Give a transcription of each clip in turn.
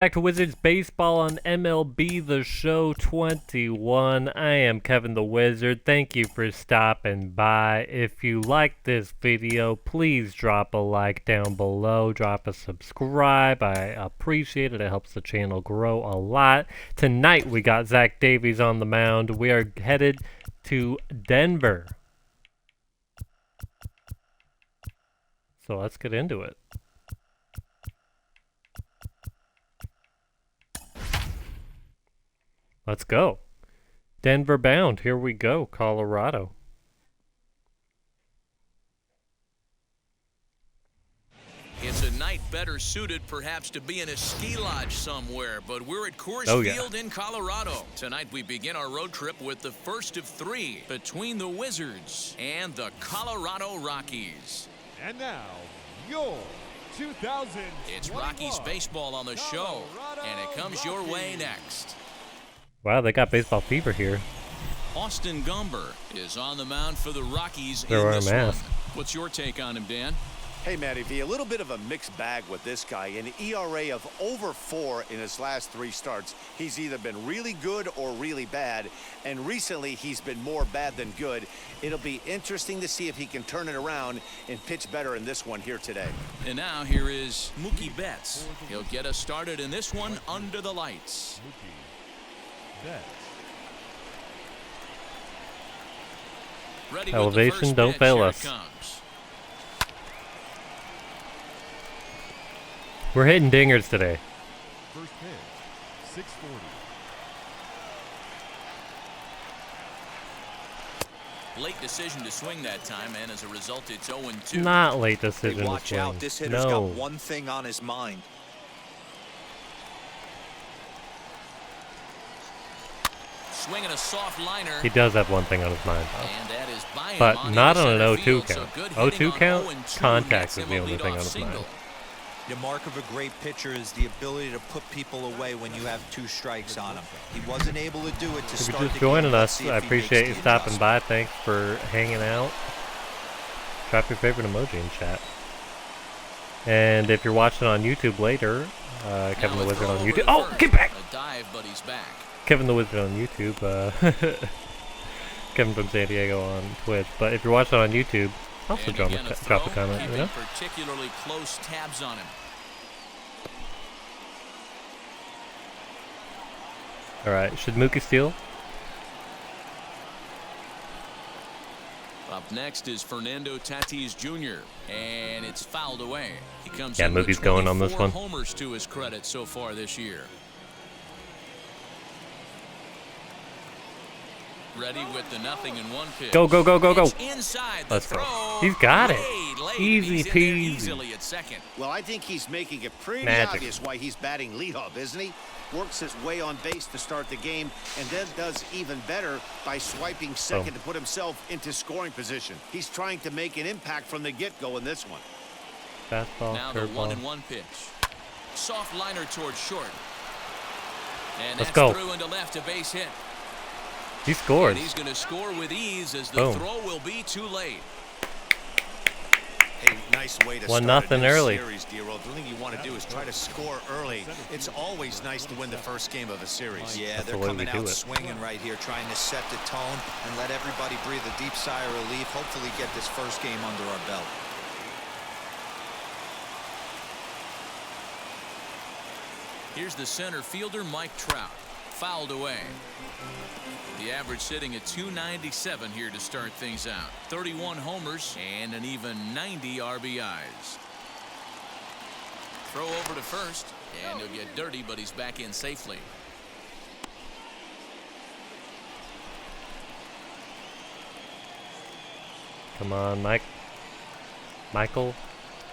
Back to Wizards Baseball on MLB The Show 21. I am Kevin the Wizard. Thank you for stopping by. If you like this video, please drop a like down below. Drop a subscribe. I appreciate it. It helps the channel grow a lot. Tonight we got Zach Davies on the mound. We are headed to Denver. So let's get into it. Let's go. Denver bound. Here we go. Colorado. It's a night better suited perhaps to be in a ski lodge somewhere, but we're at Coors Field in Colorado. Tonight we begin our road trip with the first of three between the Wizards and the Colorado Rockies. And now, your 2000. It's Rockies baseball on the show, and it comes your way next. Wow, they got baseball fever here. Austin Gomber is on the mound for the Rockies They're in wearing this a mask. one. What's your take on him, Dan? Hey, Matty V, a little bit of a mixed bag with this guy. An ERA of over 4 in his last 3 starts. He's either been really good or really bad, and recently he's been more bad than good. It'll be interesting to see if he can turn it around and pitch better in this one here today. And now here is Mookie Betts. He'll get us started in this one under the lights. Ready Elevation, don't fail us. We're hitting dingers today. First pitch, 640. Late decision to swing that time, and as a result, it's 0-2. Not late decision Hey, to watch swing. out. This hitter's No. got one thing on his mind. Swinging a soft liner. He does have one thing on his mind, though. And that is by him But on not the on an center 0-2 field, so count. good 0-2 hitting on count, 0-2 contact gets is him the a only thing on leadoff his mind. single. The mark of a great pitcher is the ability to put people away when you have 2 strikes on him. He wasn't able to do it to If you're start just the joining game. Let's us, see I if he makes appreciate you the stopping adjustment. by. Thanks for hanging out. Drop your favorite emoji in chat. And if you're watching on YouTube later, Kevin the Wizard on YouTube. Oh, get back! A dive, but he's back. Kevin the Wizard on YouTube. Kevin from San Diego on Twitch. But if you're watching on YouTube, also And drop again, a throw, comment, you keeping know? particularly close tabs on him. Alright, should Mookie steal? Up next is Fernando Tatis Jr. and it's fouled away. He comes Yeah, in with Mookie's going on this 24 one. homers to his credit so far this year. Ready with the 0-1 pitch. Go, go, go, go, go. It's inside the Let's go. throw. He's got it. Late. Easy He's in there peasy. easily at second. Well, I think he's making it pretty Magic. obvious why he's batting leadoff, isn't he? Works his way on base to start the game, and then does even better by swiping second to put himself into scoring position. He's trying to make an impact from the get-go in this one. Fastball, Now the curveball. 1-1 pitch. Soft liner towards short. And Let's that's go. through into left, a base hit. He scores. And he's going to score with ease as the Boom. throw will be too late. Hey, nice way to 1-0 start a new early. series, D-Roll. The thing you want to do is try to score early. It's always nice to win the first game of a series. Yeah, That's they're the way coming we do out it. swinging right here, trying to set the tone and let everybody breathe a deep sigh of relief. Hopefully get this first game under our belt. Here's the center fielder, Mike Trout. Fouled away. The average sitting at 297 here to start things out. 31 homers and an even 90 RBIs. Throw over to first, and he'll get dirty, but he's back in safely. Come on, Michael.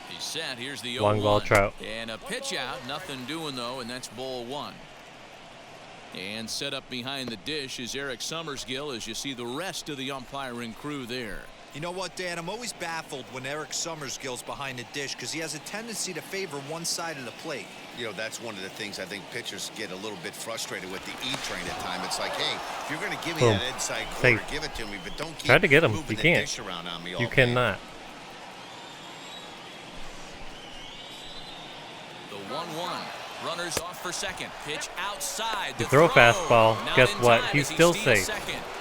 He's set. Here's the 0-1. Long ball, Trout. And a pitch out. Nothing doing, though, and that's ball 1. And set up behind the dish is Eric Summersgill as you see the rest of the umpiring crew there. You know what, Dan? I'm always baffled when Eric Summersgill's behind the dish because he has a tendency to favor one side of the plate. You know, that's one of the things I think pitchers get a little bit frustrated with the E-train at times. It's like, hey, if you're going to give me Boom. that inside corner, Safe. give it to me, but don't keep Try to get him. moving You the can't. dish around on me all You day. cannot. The 1-1. Runner runners off for second. Pitch outside. You throw a fastball. Guess what? He's still safe.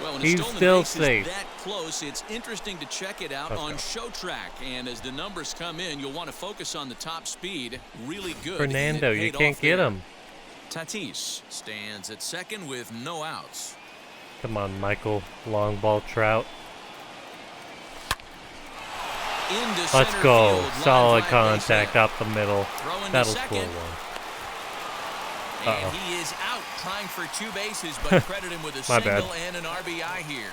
Well, he's still safe. That close. It's interesting to check it out on Show Track. And as the numbers come in, you'll want to focus on the top speed. Really good. Fernando, you can't get him. Tatis stands at second with no outs. Come on, Michael. Long ball Trout. Let's go. Solid contact up the middle. That'll score one. And he is out trying for 2 bases, but credit him with a single and an RBI here.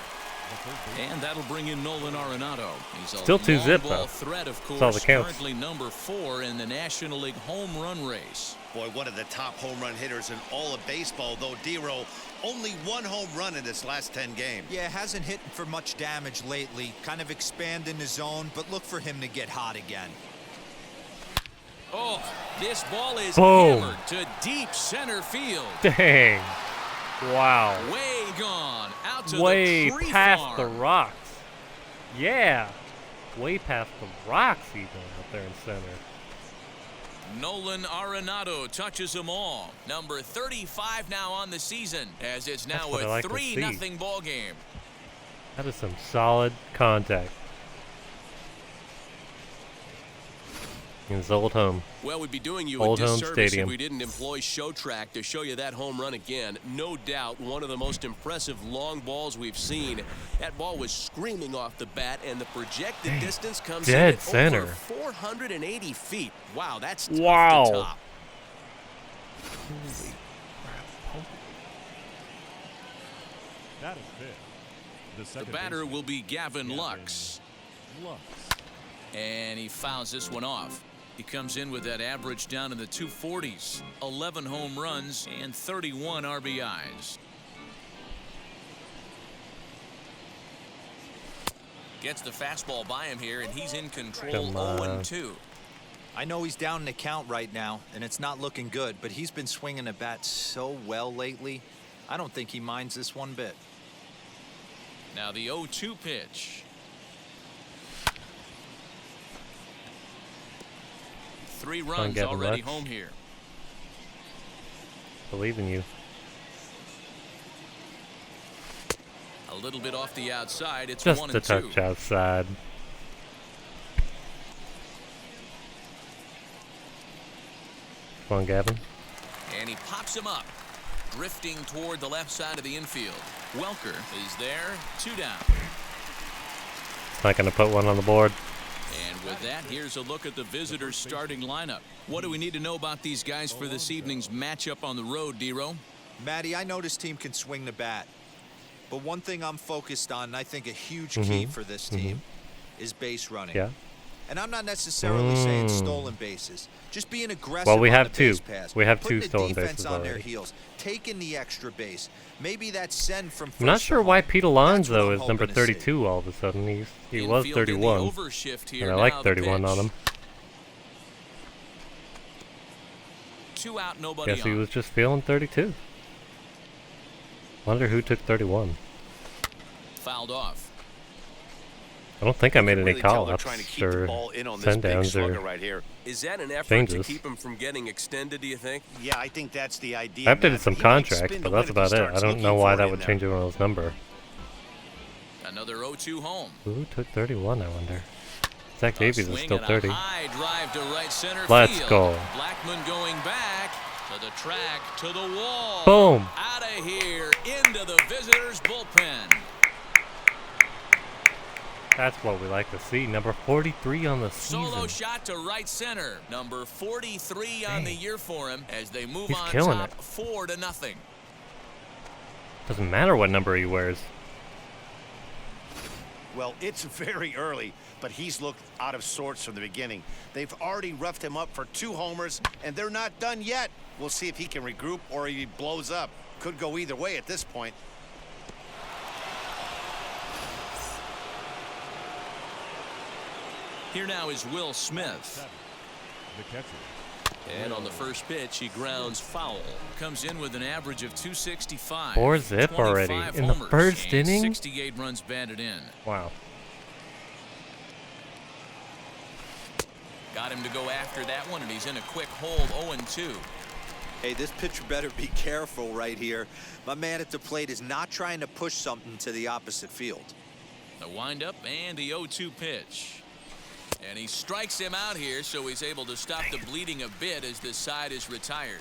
And that'll bring in Nolan Arenado. He's a still 2-zip though. Threat, of course, that's all that counts. currently number 4 in the National League home run race. Boy, one of the top home run hitters in all of baseball, though. D-Row, only 1 home run in his last 10 games. Yeah, hasn't hit for much damage lately. Kind of expanding the zone, but look for him to get hot again. Oh, this ball is Boom. hammered to deep center field. Dang. Wow. Way gone. Out to Way the tree past farm. the rocks. Yeah. Way past the rocks even out there in center. Nolan Arenado touches them all. Number 35 now on the season, as it's now a 3-0 ball game. That is some solid contact. In his old home. Well, we'd be doing you Old a home disservice stadium. if we didn't employ Show Track to show you that home run again. No doubt one of the most impressive long balls we've seen. That ball was screaming off the bat, and the projected distance comes in Dead at center. over 480 feet. Wow, that's tough Wow. to top. That is big. The The second batter baseman, will be Gavin Lux. Lux. And he fouls this one off. He comes in with that average down in the 240s. 11 home runs and 31 RBIs. Gets the fastball by him here, and he's in control. 0-2. I know he's down in the count right now, and it's not looking good, but he's been swinging the bat so well lately. I don't think he minds this one bit. Now the 0-2 pitch. 3 runs Gavin already Lux. home here. Believe in you. A little bit off the outside. It's Just 1-2. a touch outside. Come on, Gavin. And he pops him up, drifting toward the left side of the infield. Welker is there, 2 down. Not going to put one on the board. And with that, here's a look at the visitors' starting lineup. What do we need to know about these guys for this evening's matchup on the road, D-Row? Matty, I know this team can swing the bat. But one thing I'm focused on, and I think a huge key for this team, is base running. Yeah. And I'm not necessarily saying stolen bases. Just being aggressive. Well, we on have the two. base pass, We have putting two stolen the defense bases on their already. heels, taking the extra base. Maybe that send from. I'm not first sure to why home. Pete That's what Alonso I'm is number hoping to see. 32 all of a sudden. He was Infield in the 31. overshift here. And I Now like the 31 on pitch. him. 2 out, nobody Guess he on. was just feeling 32. Wonder who took 31. Fouled off. I don't think I made any Really tell call they're outs trying to keep the or ball in on this send big downs slugger or right here. Is that an effort changes. to keep him from getting extended, do you think? Yeah, I think that's the idea. I updated Matt. some He might contracts, spin but to that's win if he about it. I starts don't looking know why for it that in would there. change everyone's number. Another 0-2 home. Who took 31, I wonder? Zach A Davies is swing still and 30. A high drive to right center Let's field. go. Blackmon going back to the track, to the wall. Boom. Out of here, into the visitors' bullpen. That's what we like to see. Number 43 on the Solo season. shot to right center. Number 43 on the year for him as they move He's on killing top it. 4-0. Doesn't matter what number he wears. Well, it's very early, but he's looked out of sorts from the beginning. They've already roughed him up for 2 homers, and they're not done yet. We'll see if he can regroup or he blows up. Could go either way at this point. Here now is Will Smith. The catcher. And on the first pitch, he grounds foul. Comes in with an average of 265. 4-zip already 25 in the homers, first and inning? 68 runs batted in. Wow. Got him to go after that one, and he's in a quick hold, 0-2. Hey, this pitcher better be careful right here. My man at the plate is not trying to push something to the opposite field. The windup and the 0-2 pitch. And he strikes him out here, so he's able to stop the bleeding a bit as this side is retired.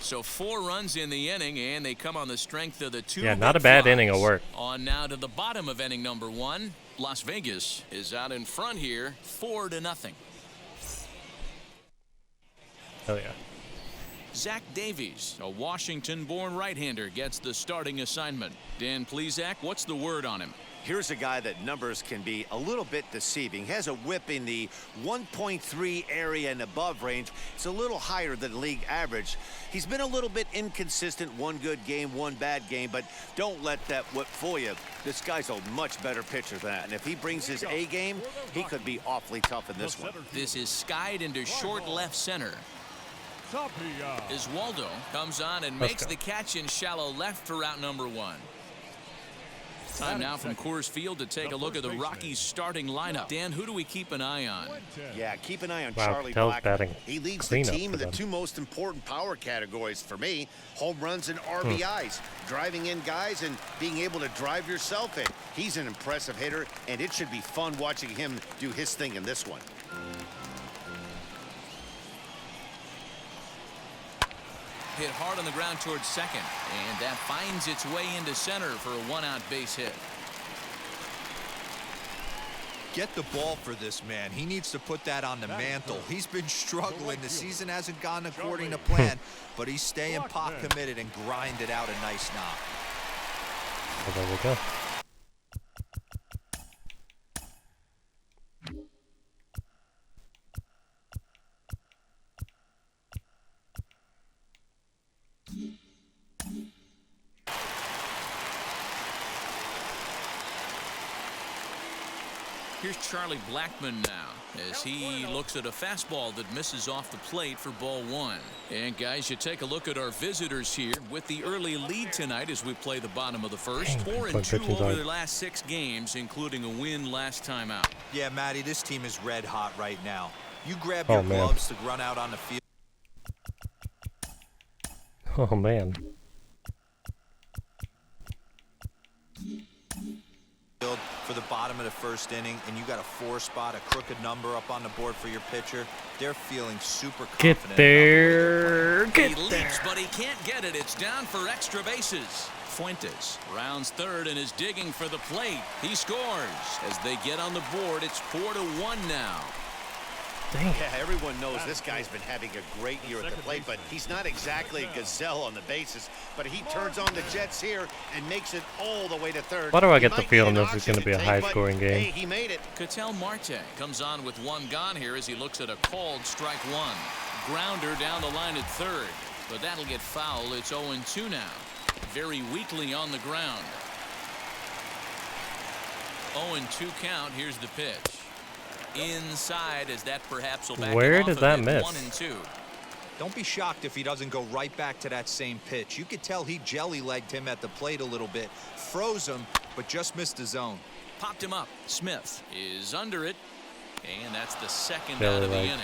So 4 runs in the inning, and they come on the strength of the 2. Yeah, not a bad inning of work. On now to the bottom of inning number 1. Las Vegas is out in front here, 4-0. Hell yeah. Zach Davies, a Washington-born right-hander, gets the starting assignment. Dan Plesac, what's the word on him? Here's a guy that numbers can be a little bit deceiving. Has a whip in the 1.3 area and above range. It's a little higher than league average. He's been a little bit inconsistent. One good game, one bad game, but don't let that whip fool you. This guy's a much better pitcher than that, and if he brings his A game, he could be awfully tough in this one. This is skied into short left center. Iswaldo comes on and makes the catch in shallow left for out number 1. Time now from Coors Field to take a look at the Rockies starting lineup. Dan, who do we keep an eye on? Yeah, keep an eye on Wow, Charlie Katel's Blackmon. batting He leads the cleanup team for in the them. 2 most important power categories for me: home runs and RBIs. Driving in guys and being able to drive yourself in. He's an impressive hitter, and it should be fun watching him do his thing in this one. Hit hard on the ground towards second, and that finds its way into center for a 1-out base hit. Get the ball for this man. He needs to put that on the mantle. He's been struggling. The season hasn't gone according to plan, but he's staying pop committed and grinded out a nice knock. Well, there we go. Here's Charlie Blackmon now as he looks at a fastball that misses off the plate for ball 1. And guys, you take a look at our visitors here with the early lead tonight as we play the bottom of the first. 4-2 over their last 6 games, including a win last time out. Yeah, Matty, this team is red hot right now. You grab your gloves to run out on the field. Oh man. For the bottom of the first inning, and you got a 4 spot, a crooked number up on the board for your pitcher. They're feeling super confident. Get there. He leaps, but he can't get it. It's down for extra bases. Fuentes rounds third and is digging for the plate. He scores. As they get on the board, it's 4-1 now. Dang. Yeah, everyone knows this guy's been having a great year at the plate, but he's not exactly a gazelle on the bases. But he turns on the Jets here and makes it all the way to third. Why do I get the feeling this is going to be a high-scoring game? Hey, he made it. Katel Marte comes on with 1 gone here as he looks at a called strike 1. Grounder down the line at third, but that'll get foul. It's 0-2 now. Very weakly on the ground. 0-2 count. Here's the pitch. Inside, as that perhaps will back Where him did off that of miss? 1-2. Don't be shocked if he doesn't go right back to that same pitch. You could tell he jelly-legged him at the plate a little bit, froze him, but just missed the zone. Popped him up. Smith is under it, and that's the second out of the inning.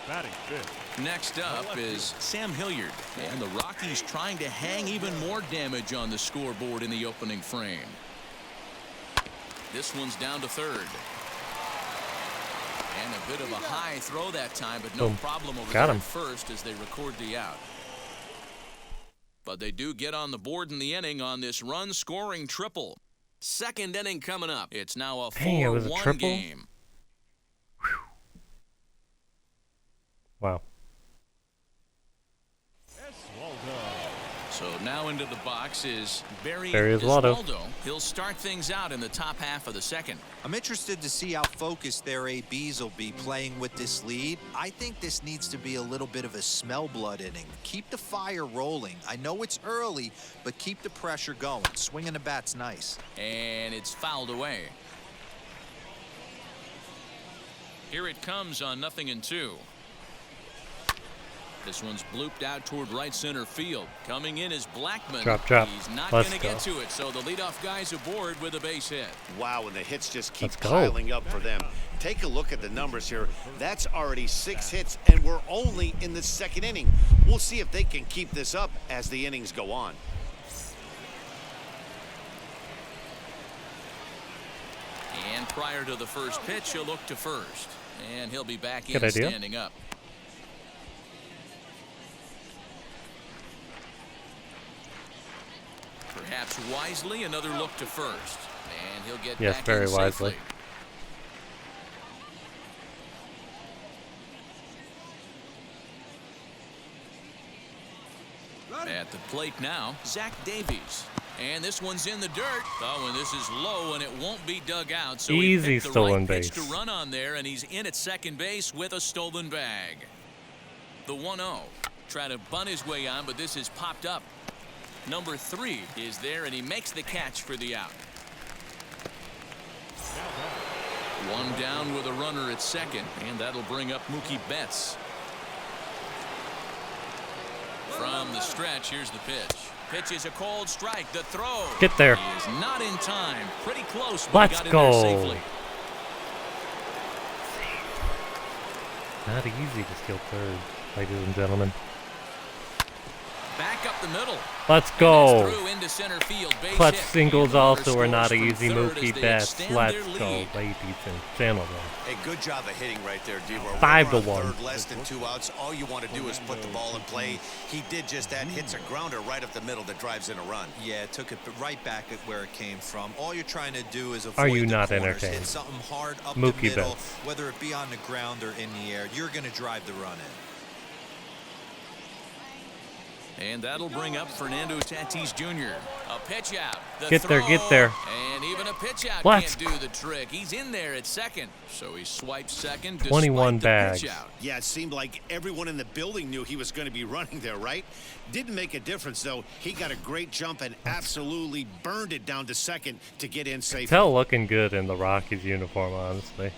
Batting fifth. Next up is Sam Hilliard, and the Rockies trying to hang even more damage on the scoreboard in the opening frame. This one's down to third. And a bit of a high throw that time, but no problem over there at first as they record the out. But they do get on the board in the inning on this run-scoring triple. Second inning coming up. It's now a 4-1 game. Wow. So now into the box is Barry Iswaldo. He'll start things out in the top half of the second. I'm interested to see how focused their ABs will be playing with this lead. I think this needs to be a little bit of a smell blood inning. Keep the fire rolling. I know it's early, but keep the pressure going. Swinging the bat's nice. And it's fouled away. Here it comes on 0-2. This one's blooped out toward right center field. Coming in is Blackmon. Drop. He's not Let's going to go. get to it, so the leadoff guy's aboard with a base hit. Wow, and the hits just keep Let's go. piling up for them. Take a look at the numbers here. That's already 6 hits, and we're only in the 2nd inning. We'll see if they can keep this up as the innings go on. And prior to the first pitch, he'll look to first. And he'll be back Good in idea. standing up. Perhaps wisely, another look to first. And he'll get Yes, back very in wisely. safely. At the plate now, Zach Davies. And this one's in the dirt. Oh, and this is low, and it won't be dug out. So Easy he picked the stolen right pitch base. to run on there, and he's in at second base with a stolen bag. The 1-0. Trying to bunt his way on, but this is popped up. Number 3 is there, and he makes the catch for the out. One down with a runner at second, and that'll bring up Mookie Betts. From the stretch, here's the pitch. Pitch is a cold strike. The throw. Get there. He is not in time. Pretty close, but Let's he got in go. there safely. Not easy to steal third, ladies and gentlemen. Back up the middle. Let's And go. that's through into center field. Base Clutch hit. singles And the runner also are not scores from easy. third as Mookie they Betts. extend Let's their go, lead. ladies and gentlemen. Hey, good job of hitting right there, D. 5-1. Third, less than 2 outs. All you want to do is put the ball in play. He did just that. Hits a grounder right up the middle that drives in a run. Yeah, it took it right back at where it came from. All you're trying to do is avoid Are you the not corners. entertained? Hit something hard up Mookie the middle, Betts. whether it be on the ground or in the air. You're going to drive the run in. And that'll bring up Fernando Tatis Jr. A pitch out. The Get there, throw, get there. And even a pitch out Let's can't do the trick. He's in there at second. So he swipes second despite 21 the bags. pitch out. Yeah, it seemed like everyone in the building knew he was going to be running there, right? Didn't make a difference, though. He got a great jump and absolutely burned it down to second to get in safely. Katel looking good in the Rockies uniform, honestly.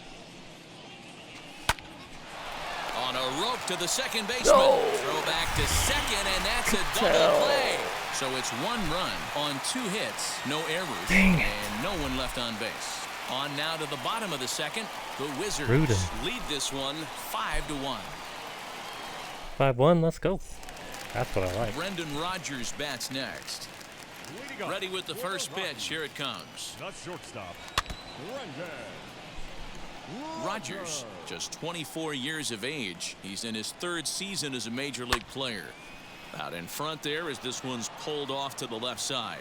On a rope to the second baseman. Throw back to second, and that's a double play. So it's 1 run on 2 hits, no errors, and no one left on base. On now to the bottom of the second. The Wizards Rudin. lead this one 5-1. 5-1, let's go. That's what I like. Brendan Rodgers bats next. Ready with the first pitch. Here it comes. Not shortstop. Rodgers, just 24 years of age. He's in his 3rd season as a major league player. Out in front there as this one's pulled off to the left side.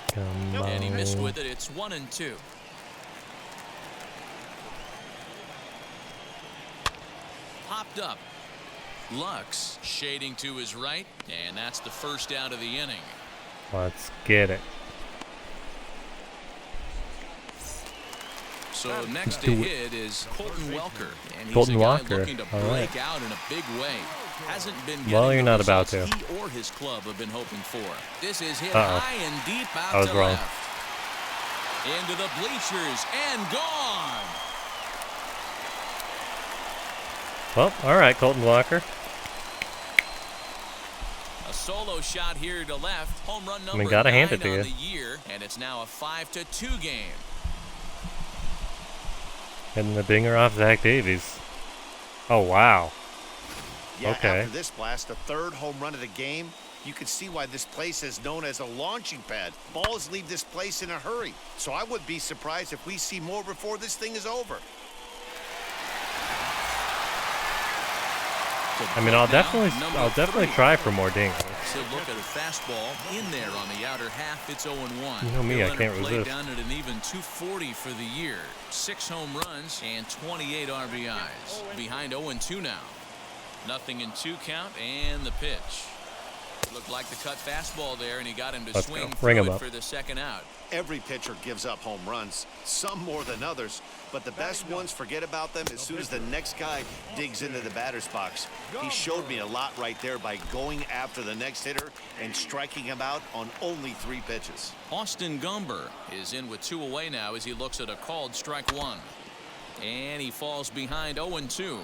Come And he missed on. with it. It's 1-2. Popped up. Lux shading to his right, and that's the first out of the inning. Let's get it. So next to hit is Colton Welker, and he's Colton a guy Welker. looking to All break right. out in a big way. Hasn't been Well, getting you're the not about results to. he or his club have been hoping for. This is hit Uh-oh. high and deep out I was to wrong. left. Into the bleachers and gone. Well, all right, Colton Welker. A solo shot here to left. Home run number gotta 9 hand it to on you. the year, and it's now a 5-2 game. Getting the dinger off Zach Davies. Oh, wow. Yeah, Okay. after this blast, the 3rd home run of the game, you can see why this place is known as a launching pad. Balls leave this place in a hurry. So I would be surprised if we see more before this thing is over. I mean, I'll definitely try for more dingers. So look at a fastball in there on the outer half. It's 0-1. You know me, I Leonard can't played resist. down at an even 240 for the year. 6 home runs and 28 RBIs. Behind 0-2 now. Nothing in 2 count and the pitch. Looked like the cut fastball there, and he got him to Let's swing go. Ring through him it up. for the second out. Every pitcher gives up home runs, some more than others, but the best ones forget about them as soon as the next guy digs into the batter's box. He showed me a lot right there by going after the next hitter and striking him out on only 3 pitches. Austin Gumber is in with 2 away now as he looks at a called strike 1. And he falls behind 0-2.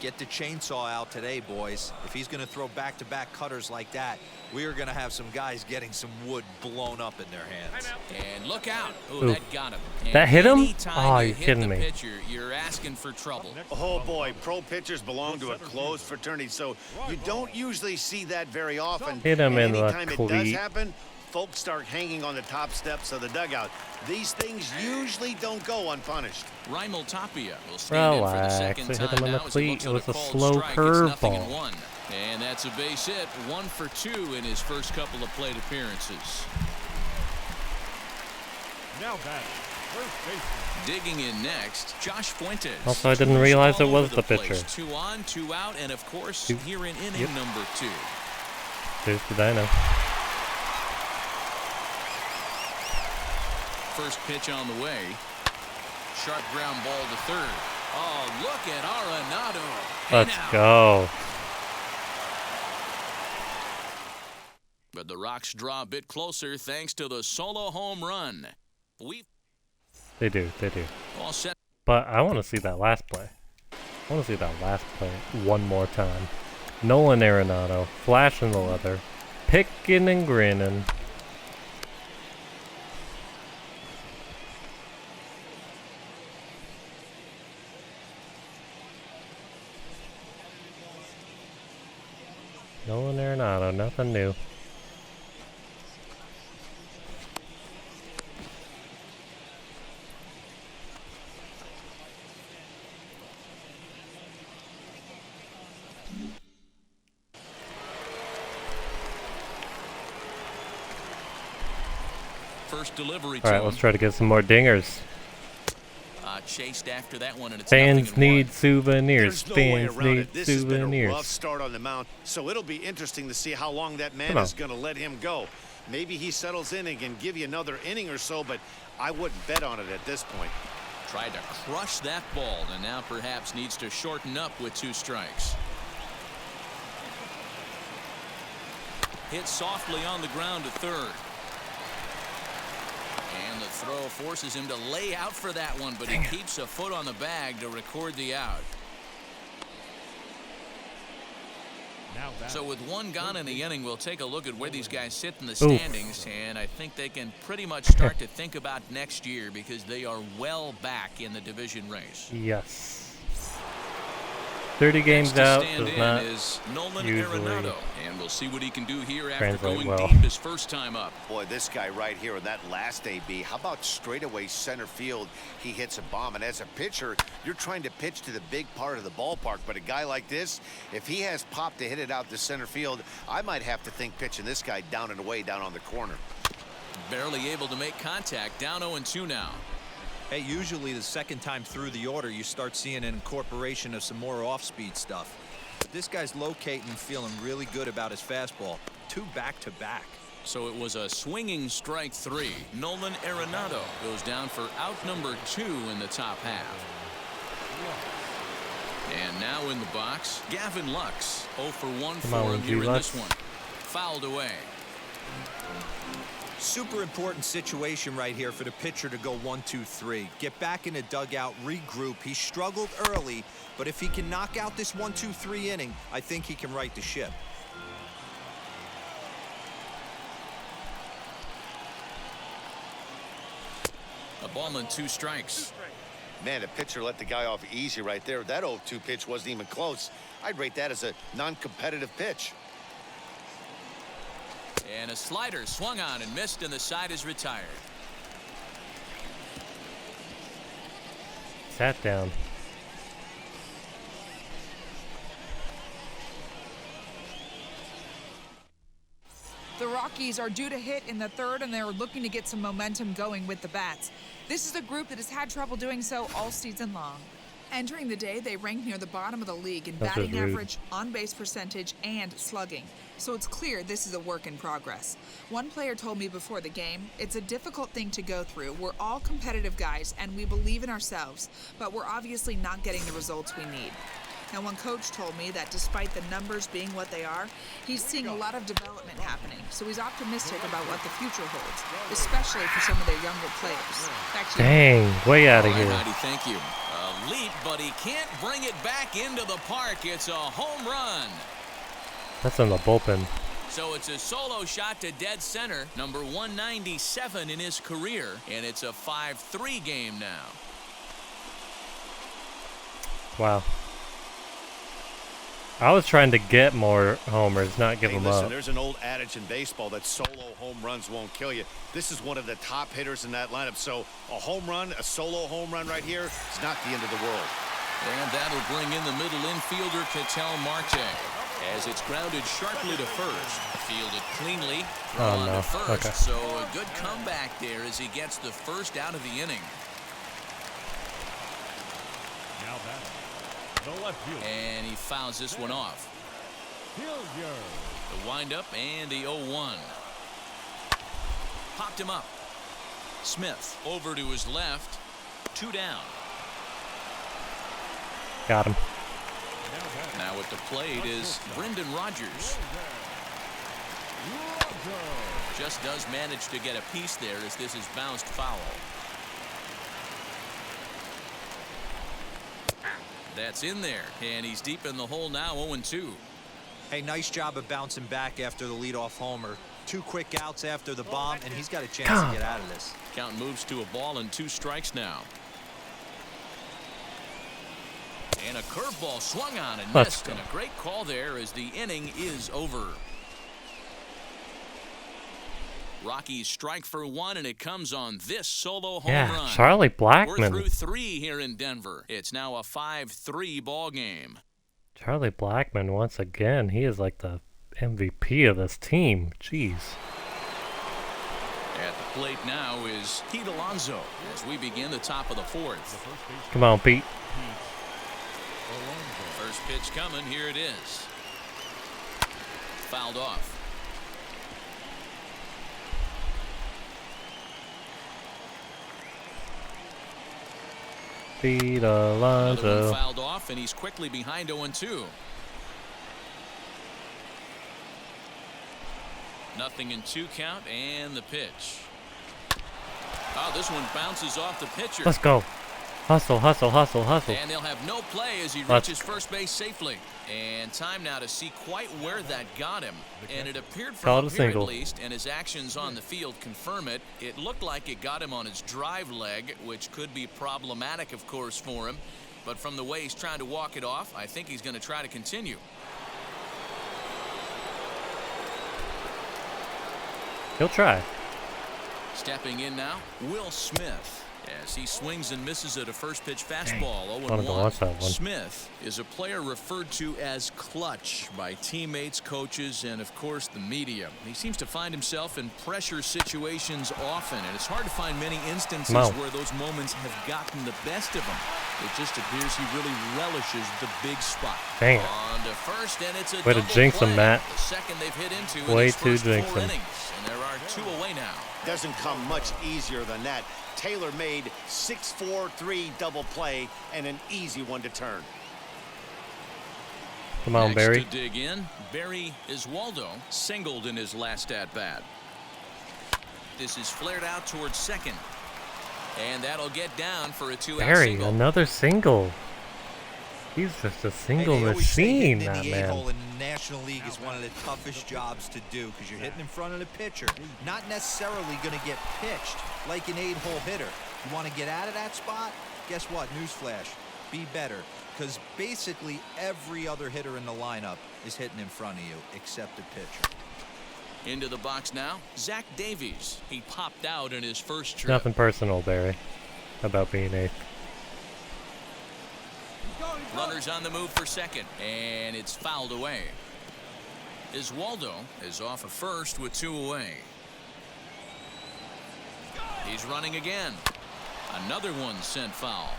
Get the chainsaw out today, boys. If he's going to throw back-to-back cutters like that, we are going to have some guys getting some wood blown up in their hands. And look out. Oh, that got him. And that hit him? anytime Oh, you you're hit kidding the me. pitcher, you're asking for trouble. Oh boy, pro pitchers belong to a closed fraternity, so you don't usually see that very often. Hit him and in the anytime it does cleat. happen, folks start hanging on the top steps of the dugout. These things usually don't go unpunished. Raimel Tapia will stand in for the Relax. second It hit time him in the now as he cleat. looks It at was a called slow strike. It's 0-1. curveball. And that's a base hit. 1 for 2 in his first couple of plate appearances. Now batting, first baseman. Digging in next, Josh Fuentes. Also, I didn't realize it was the pitcher. 2 on, 2 out, and of course, Two. here in inning Yep. number 2. There's the dino. First pitch on the way. Sharp ground ball to third. Oh, look at Arenado. Let's go. But the Rocks draw a bit closer thanks to the solo home run. They do. All set. But I want to see that last play. I want to see that last play one more time. Nolan Arenado, flashing the leather, picking and grinning. Nolan Arenado, nothing new. First delivery. All right, let's try to get some more dingers. Chased after that one, and it's Fans need 0-1. souvenirs. There's no way Fans around need it. This has been a rough souvenirs. start on the mound, so it'll be interesting to see how long that man Come on. is going to let him go. Maybe he settles in and can give you another inning or so, but I wouldn't bet on it at this point. Tried to crush that ball, and now perhaps needs to shorten up with 2 strikes. Hit softly on the ground to third. And the throw forces him to lay out for that one, but he keeps a foot on the bag to record the out. Now batting. So with 1 gone in the inning, we'll take a look at where these guys sit in the standings, and I think they can pretty much start to think about next year because they are well back in the division race. Yes. 30 games Next to out stand does in not is Nolan usually Arenado, and we'll see what he can do here after translate going well. deep his first time up. Boy, this guy right here in that last AB, how about straightaway center field? He hits a bomb, and as a pitcher, you're trying to pitch to the big part of the ballpark, but a guy like this, if he has pop to hit it out to center field, I might have to think pitching this guy down and away down on the corner. Barely able to make contact, down 0-2 now. Hey, usually the second time through the order, you start seeing an incorporation of some more off-speed stuff. But this guy's locating and feeling really good about his fastball. 2 back-to-back. So it was a swinging strike 3. Nolan Arenado goes down for out number 2 in the top half. And now in the box, Gavin Lux. 0 for 1 Come for on, him here in Lux. this one. Fouled away. Super important situation right here for the pitcher to go 1-2-3. Get back in the dugout, regroup. He struggled early, but if he can knock out this 1-2-3 inning, I think he can right the ship. A ball and 2 strikes. Man, the pitcher let the guy off easy right there. That 0-2 pitch wasn't even close. I'd rate that as a non-competitive pitch. And a slider swung on and missed, and the side is retired. Sat down. The Rockies are due to hit in the third, and they're looking to get some momentum going with the bats. This is a group that has had trouble doing so all season long. Entering the day, they ranked near the bottom of the league in That's batting just rude. average, on-base percentage, and slugging. So it's clear this is a work in progress. One player told me before the game, it's a difficult thing to go through. We're all competitive guys, and we believe in ourselves, but we're obviously not getting the results we need. Now, one coach told me that despite the numbers being what they are, he's seeing a lot of development happening. So he's optimistic about what the future holds, especially for some of their younger players. Back to you. Dang, way out of All right, here. Heidi, thank you. leap, but he can't bring it back into the park. It's a home run. That's in the bullpen. So it's a solo shot to dead center, number 197 in his career, and it's a 5-3 game now. Wow. I was trying to get more homers, not give them listen, up. There's an old adage in baseball that solo home runs won't kill you. This is one of the top hitters in that lineup. So a home run, a solo home run right here, is not the end of the world. And that'll bring in the middle infielder, Katel Marte, as it's grounded sharply to first. Fielded cleanly, thrown to first. Okay. So a good comeback there as he gets the first out of the inning. Now batting, the left fielder. And he fouls this one off. The windup and the 0-1. Popped him up. Smith over to his left. 2 down. Got him. Now at the plate is Brendan Rodgers. Just does manage to get a piece there as this is bounced foul. That's in there, and he's deep in the hole now, 0-2. Hey, nice job of bouncing back after the leadoff homer. 2 quick outs after the bomb, and he's got a chance to get out of this. Count moves to a ball and 2 strikes now. And a curveball swung on and missed, and a great call there as the inning is over. Rockies strike for 1, and it comes on this solo home run. Charlie Blackmon. We're through 3 here in Denver. It's now a 5-3 ball game. Charlie Blackmon, once again, he is like the MVP of this team. Jeez. At the plate now is Pete Alonso as we begin the top of the 4th. Come on, Pete. First pitch coming. Here it is. Fouled off. Pete Alonso. Fouled off, and he's quickly behind 0-2. Nothing in 2 count, and the pitch. Oh, this one bounces off the pitcher. Let's go. Hustle, hustle, hustle, hustle. And they'll have no play as he reaches first base safely. And time now to see quite where that got him. And it appeared from up here at least, and his actions on the field confirm it. It looked like it got him on his drive leg, which could be problematic, of course, for him. But from the way he's trying to walk it off, I think he's going to try to continue. He'll try. Stepping in now, Will Smith. As he swings and misses at a first pitch fastball. 0-1. Smith is a player referred to as clutch by teammates, coaches, and of course the media. He seems to find himself in pressure situations often, and it's hard to find many instances where those moments have gotten the best of him. It just appears he really relishes the big spot. Dang it. On to first, and it's a way to jinx him, Matt. The second they've hit into way in his too first 4 jinx him. innings, and there are 2 away now. Doesn't come much easier than that. Taylor made 6-4-3 double play and an easy one to turn. Come on, Next Barry. To dig in, Barry Iswaldo singled in his last at bat. This is flared out towards second, and that'll get down for a 2-out Barry, single. another single. He's just a single machine, that hitting in the man. 8-hole in the National League is one of the toughest jobs to do because you're hitting in front of the pitcher, not necessarily going to get pitched like an 8-hole hitter. You want to get out of that spot? Guess what? Newsflash. Be better, because basically every other hitter in the lineup is hitting in front of you except the pitcher. Into the box now, Zach Davies. He popped out in his first trip. Nothing personal, Barry, about being 8th. Runners on the move for second, and it's fouled away. Iswaldo is off of first with 2 away. He's running again. Another one sent foul.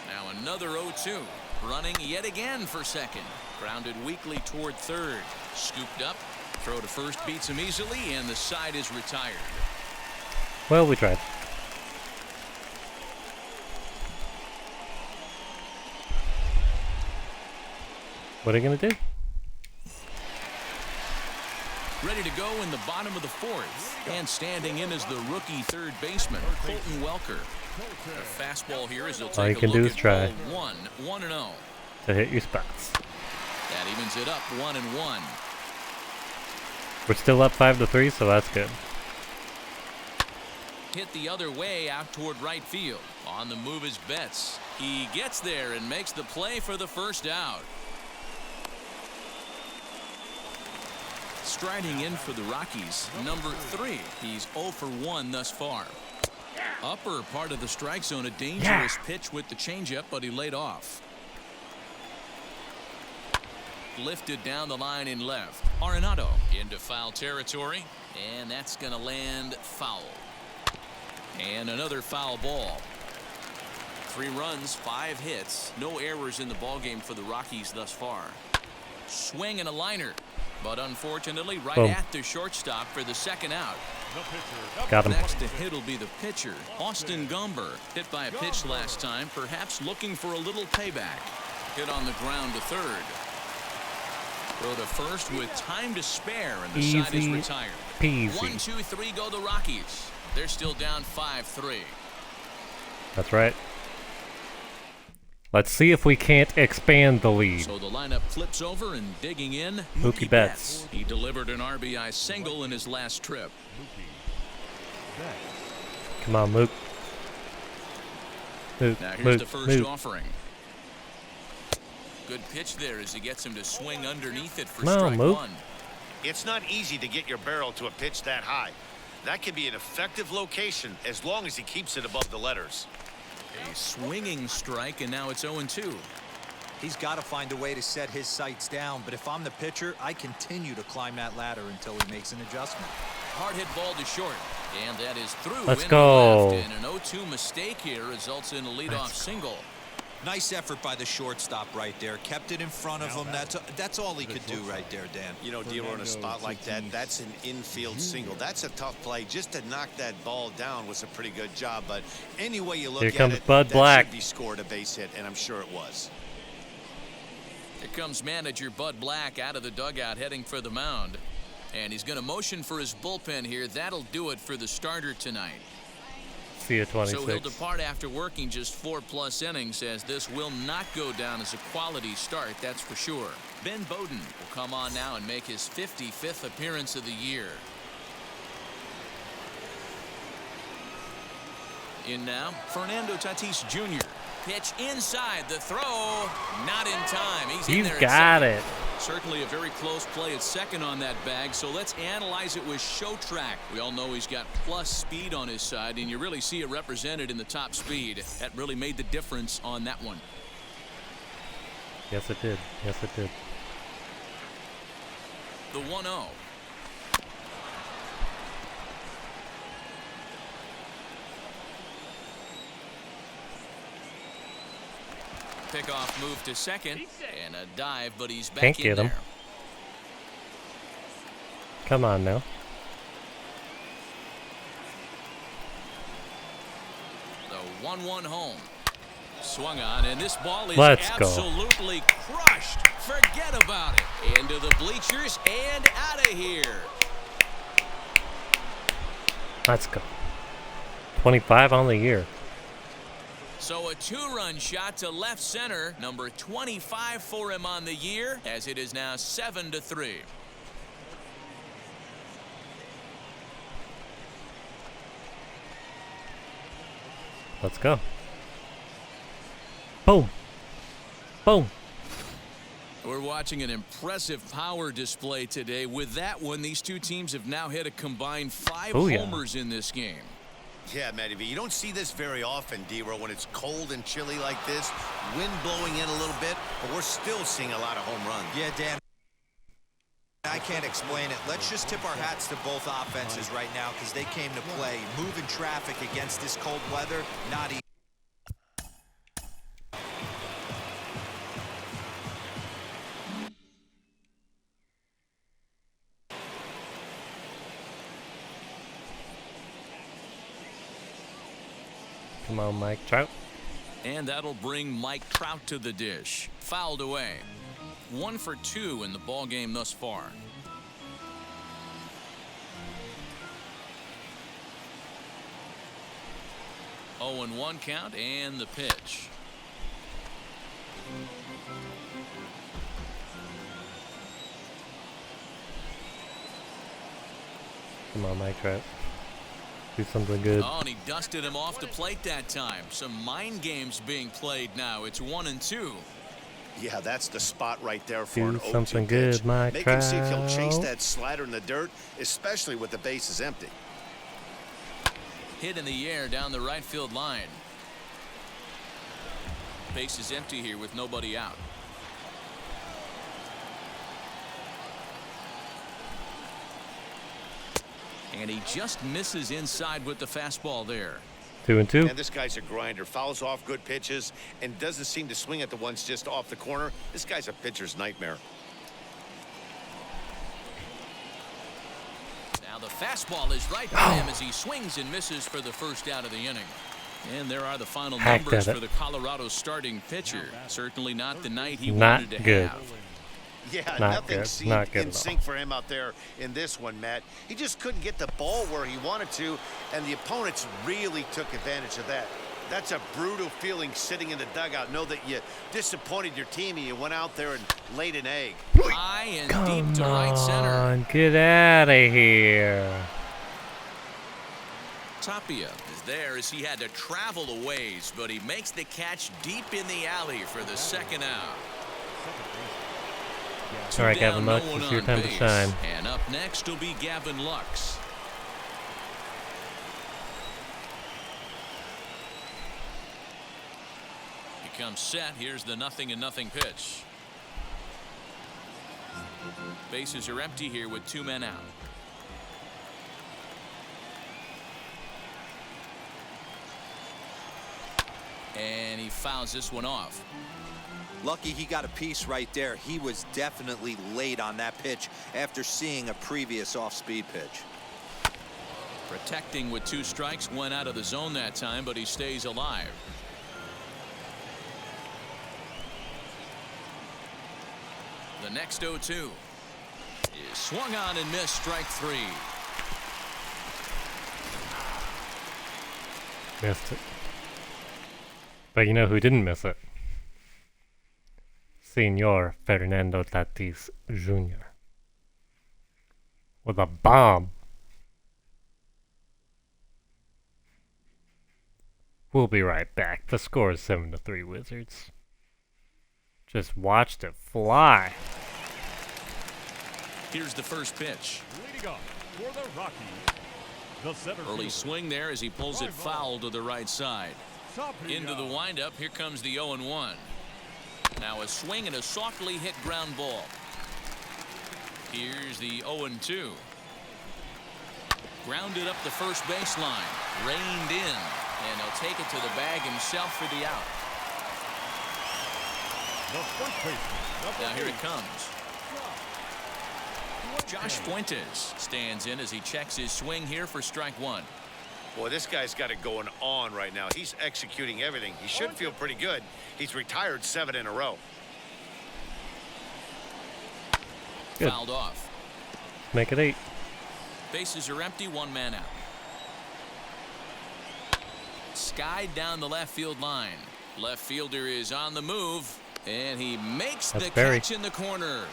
Now another 0-2. Running yet again for second. Grounded weakly toward third. Scooped up. Throw to first beats him easily, and the side is retired. Well, we tried. What are you going to do? Ready to go in the bottom of the fourth. And standing in is the rookie third baseman, Colton Welker. The fastball here is he'll take all you can do is try. 1-0. To hit your spots. That evens it up 1-1. We're still up 5-3, so that's good. Hit the other way out toward right field. On the move is Betts. He gets there and makes the play for the first out. Striding in for the Rockies, number 3. He's 0 for 1 thus far. Upper part of the strike zone, a dangerous pitch with the changeup, but he laid off. Lifted down the line in left. Arenado into foul territory, and that's going to land foul. And another foul ball. 3 runs, 5 hits, no errors in the ballgame for the Rockies thus far. Swing and a liner, but unfortunately right at the shortstop for the second out. Got him. Next to hit will be the pitcher, Austin Gomber. Hit by a pitch last time, perhaps looking for a little payback. Hit on the ground to third. Throw to first with time to spare, and the side is retired. Peasy. 1-2-3 go the Rockies. They're still down 5-3. That's right. Let's see if we can't expand the lead. So the lineup flips over and digging in, Mookie Betts. He delivered an RBI single in his last trip. Come on, Mook. Now here's the first offering. Good pitch there as he gets him to swing underneath it for strike one. It's not easy to get your barrel to a pitch that high. That can be an effective location as long as he keeps it above the letters. A swinging strike, and now it's 0-2. He's got to find a way to set his sights down, but if I'm the pitcher, I continue to climb that ladder until he makes an adjustment. Hard hit ball to short, and that is through. Let's go. And an 0-2 mistake here results in a leadoff single. Nice effort by the shortstop right there. Kept it in front of him. That's all he could do right there, Dan. You know, dealer in a spot like that, that's an infield single. That's a tough play. Just to knock that ball down was a pretty good job. But any way you look Here at comes it, Bud that Black. should be scored a base hit, and I'm sure it was. Here comes manager Bud Black out of the dugout heading for the mound. And he's going to motion for his bullpen here. That'll do it for the starter tonight. See you 26. So he'll depart after working just 4+ innings, as this will not go down as a quality start, that's for sure. Ben Bowden will come on now and make his 55th appearance of the year. In now, Fernando Tatis Jr. Pitch inside, the throw, not in time. He's in there. Got it. Certainly a very close play at second on that bag, so let's analyze it with show track. We all know he's got plus speed on his side, and you really see it represented in the top speed. That really made the difference on that one. Yes, it did. Yes, it did. The 1-0. Pickoff move to second, and a dive, but he's back Can't in get him. there. Come on now. The 1-1 home. Swung on, and this ball is go. absolutely crushed. Forget about it. Into the bleachers and out of here. Let's go. 25 on the year. So a 2-run shot to left center, number 25 for him on the year, as it is now 7-3. Let's go. Boom. Boom. We're watching an impressive power display today. With that one, these two teams have now hit a combined 5 homers in this game. Yeah, Matty V, you don't see this very often, D-Row, when it's cold and chilly like this. Wind blowing in a little bit, but we're still seeing a lot of home runs. Yeah, Dan. I can't explain it. Let's just tip our hats to both offenses right now because they came to play. Moving traffic against this cold weather, not easy. Come on, Mike Trout. And that'll bring Mike Trout to the dish. Fouled away. 1 for 2 in the ball game thus far. 0-1 count and the pitch. Come on, Mike Trout. Do something good. Oh, and he dusted him off the plate that time. Some mind games being played now. It's 1-2. Yeah, that's the spot right there for Do an 0-2 something pitch. good, Mike Make him see if he'll chase Trout. that slider in the dirt, especially with the bases empty. Hit in the air down the right field line. Base is empty here with nobody out. And he just misses inside with the fastball there. 2-2. And this guy's a grinder. Fouls off good pitches and doesn't seem to swing at the ones just off the corner. This guy's a pitcher's nightmare. Now the fastball is right by him as he swings and misses for the first out of the inning. And there are the final Hacked numbers at for it. the Colorado starting pitcher. Certainly not the night he Not wanted to good. have. Yeah, Not nothing good. seemed Not good in at all. sync for him out there in this one, Matt. He just couldn't get the ball where he wanted to, and the opponents really took advantage of that. That's a brutal feeling sitting in the dugout. Know that you disappointed your team and you went out there and laid an egg. High and deep to right center. On, get out of here. Tapia is there as he had to travel a ways, but he makes the catch deep in the alley for the second out. All right, Down, Gavin Lux, no one it's your on time to base. shine. And up next will be Gavin Lux. He comes set. Here's the 0-0 pitch. Bases are empty here with 2 men out. And he fouls this one off. Lucky he got a piece right there. He was definitely late on that pitch after seeing a previous off-speed pitch. Protecting with 2 strikes, went out of the zone that time, but he stays alive. The next 0-2 is swung on and missed, strike 3. Missed it. But you know who didn't miss it? Senor Fernando Tatis Jr. With a bomb. We'll be right back. The score is 7-3 Wizards. Just watched it fly. Here's the first pitch. Leading off for the Rockies, the center Early fielder. swing there as he pulls it foul to the right side. Tapia. Into the windup. Here comes the 0-1. Now a swing and a softly hit ground ball. Here's the 0-2. Grounded up the first baseline. Reined in. And he'll take it to the bag himself for the out. The first baseman, Now number here 8, it comes. Josh Fuentes stands in as he checks his swing here for strike 1. Boy, this guy's got it going on right now. He's executing everything. He should feel pretty good. He's retired 7 in a row. Good. Fouled off. Make it 8. Bases are empty, 1 man out. Skied down the left field line. Left fielder is on the move, and he makes That's the Barry. catch in the corner.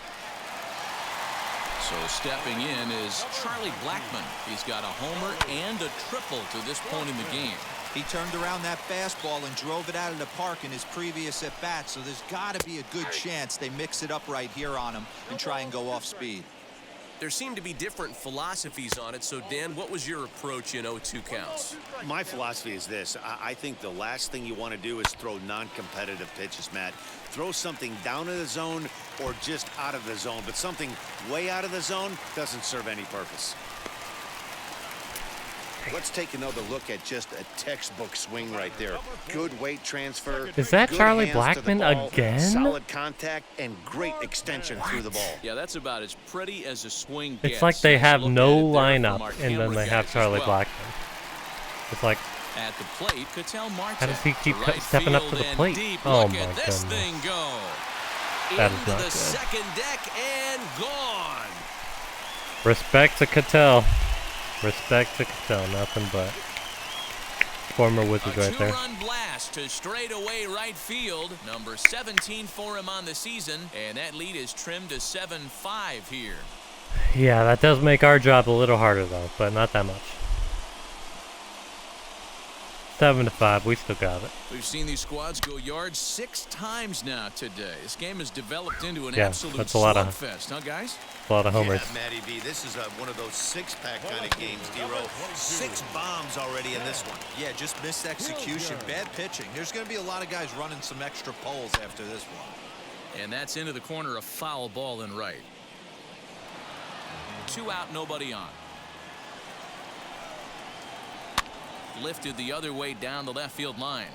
So stepping in is Charlie Blackmon. He's got a homer and a triple to this point in the game. He turned around that fastball and drove it out of the park in his previous at-bat, so there's got to be a good chance they mix it up right here on him and try and go off speed. There seem to be different philosophies on it. So, Dan, what was your approach in 0-2 counts? My philosophy is this. I think the last thing you want to do is throw non-competitive pitches, Matt. Throw something down in the zone or just out of the zone, but something way out of the zone doesn't serve any purpose. Let's take another look at just a textbook swing right there. Good weight transfer. Is that good Charlie hands to the Blackmon ball, again? Solid contact and great extension through the ball. Yeah, that's about as pretty as a swing It's gets. like they Let's have look no at it there from lineup, our and then camera they have guys as Charlie well. Blackmon. It's like, At the plate, Katel Marte. how does he keep To right stepping up to field the and plate? deep. Oh Look my at this goodness. thing go. That is Into not the good. second deck and gone. Respect to Katel. Respect to Katel, nothing but. Former Wizard right there. Two-run blast to straightaway right field. Number 17 for him on the season, and that lead is trimmed to 7-5 here. Yeah, that does make our job a little harder though, but not that much. 7-5, we still got it. We've seen these squads go yards 6 times now today. This game has developed into an absolute that's a lot of slugfest, huh, guys? A lot of homers. Yeah, Matty V, this is one of those six-pack kind of games, D-Row. 6 bombs already in this one. Yeah, just missed execution, bad pitching. There's going to be a lot of guys running some extra poles after this one. And that's into the corner, a foul ball in right. 2 out, nobody on. Lifted the other way down the left field line.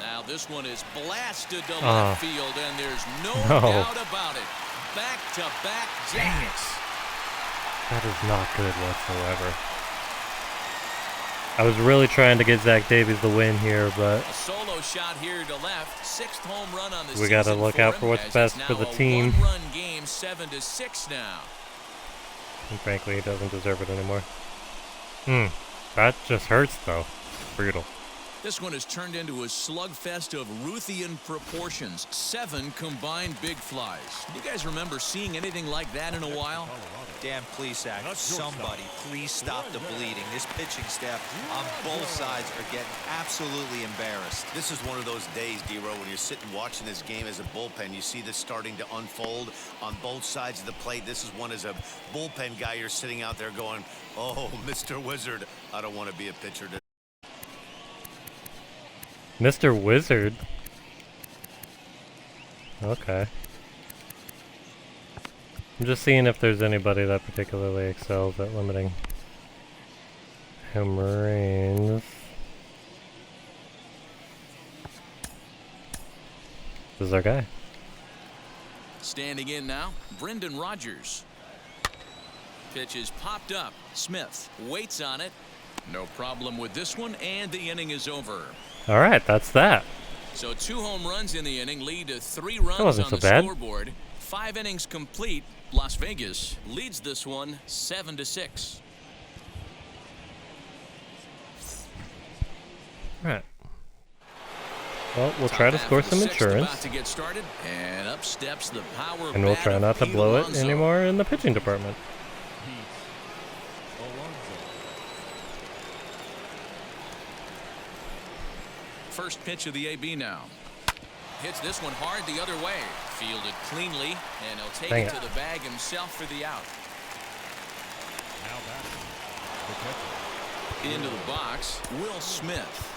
Now this one is blasted to left field, and there's no doubt about it. Back-to-back jacks. That is not good whatsoever. I was really trying to get Zach Davies the win here, but a solo shot here to left. 6th home run on the season. We got to look out for what's best for the team. One-run game, 7-6 now. And frankly, he doesn't deserve it anymore. That just hurts though. Brutal. This one has turned into a slugfest of Ruthian proportions. 7 combined big flies. You guys remember seeing anything like that in a while? Dan Plesac, somebody please stop the bleeding. This pitching staff on both sides are getting absolutely embarrassed. This is one of those days, D-Row, when you're sitting watching this game as a bullpen. You see this starting to unfold on both sides of the plate. This is one as a bullpen guy. You're sitting out there going, oh, Mr. Wizard, I don't want to be a pitcher today. Mr. Wizard? Okay. I'm just seeing if there's anybody that particularly excels at limiting home runs. This is our guy. Standing in now, Brendan Rodgers. Pitch is popped up. Smith waits on it. No problem with this one, and the inning is over. All right, that's that. So 2 home runs in the inning lead to 3 runs on the scoreboard. 5 innings complete. Las Vegas leads this one 7-6. All right. Well, we'll try to score some insurance. About to get started, and up steps the power and we'll try not to blow it anymore in the pitching department. First pitch of the AB now. Hits this one hard the other way. Fielded cleanly, and he'll take it to the bag himself for the out. Into the box, Will Smith.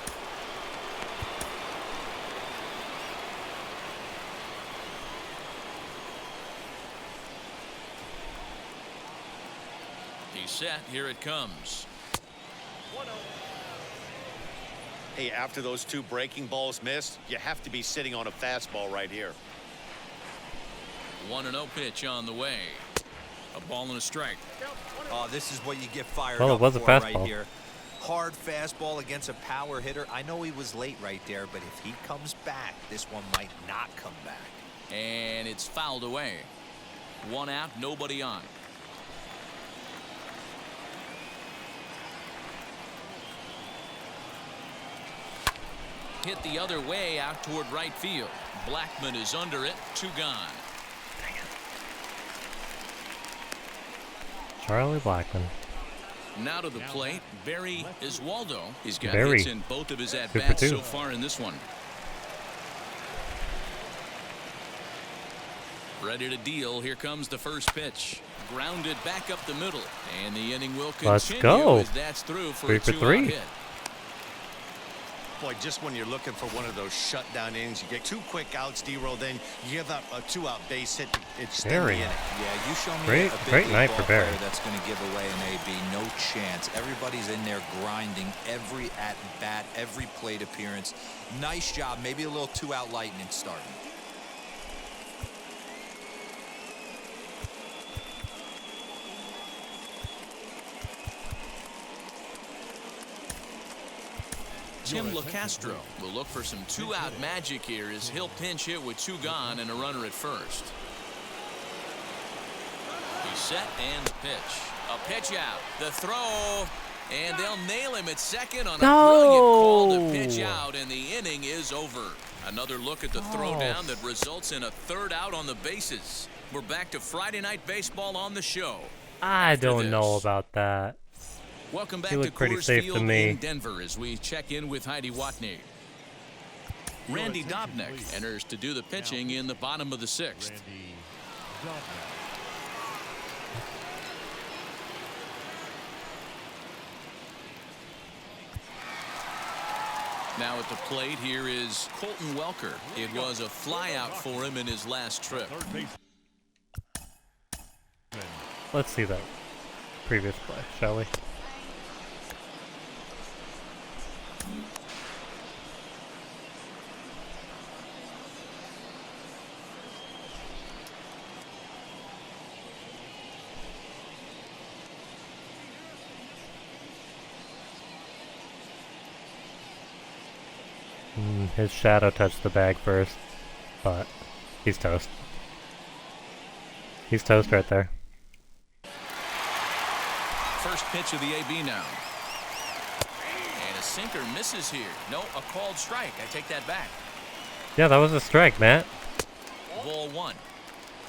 He's set. Here it comes. Hey, after those 2 breaking balls missed, you have to be sitting on a fastball right here. 1-0 pitch on the way. A ball and a strike. Oh, this is what you get fired up for right here. Hard fastball against a power hitter. I know he was late right there, but if he comes back, this one might not come back. And it's fouled away. 1 out, nobody on. Hit the other way out toward right field. Blackmon is under it. 2 gone. Charlie Blackmon. Now to the plate, Barry Iswaldo. He's got hits in both of his at-bats so far in this one. Ready to deal. Here comes the first pitch. Grounded back up the middle. And the inning will continue. Let's go. As that's through for 3 a for 2-out 3. hit. Boy, just when you're looking for one of those shutdown innings, you get 2 quick outs, D-Row, then you give up a 2-out base hit. It's Barry. Yeah, you show me a great night for Barry. That's going to give away an AB. No chance. Everybody's in there grinding every at-bat, every plate appearance. Nice job. Maybe a little 2-out lightning starting. Tim LaCastro will look for some 2-out magic here as he'll pinch hit with 2 gone and a runner at first. set and pitch. A pitch out. The throw. And they'll nail him at second on a brilliant call to pitch out, and the inning is over. Another look at the throwdown that results in a third out on the bases. We're back to Friday Night Baseball on the show. I don't know about that. Welcome back He to looked pretty Coors safe Field to me. in Denver as we check in with Heidi Watney. Randy Dobnak enters to do the pitching in the bottom of the sixth. Randy Dobnak. Now at the plate here is Colton Welker. It was a flyout for him in his last trip. Third base. Let's see that previous play, shall we? His shadow touched the bag first, but he's toast. He's toast right there. First pitch of the AB now. And a sinker misses here. No, a called strike. I take that back. Yeah, that was a strike, Matt. Ball one.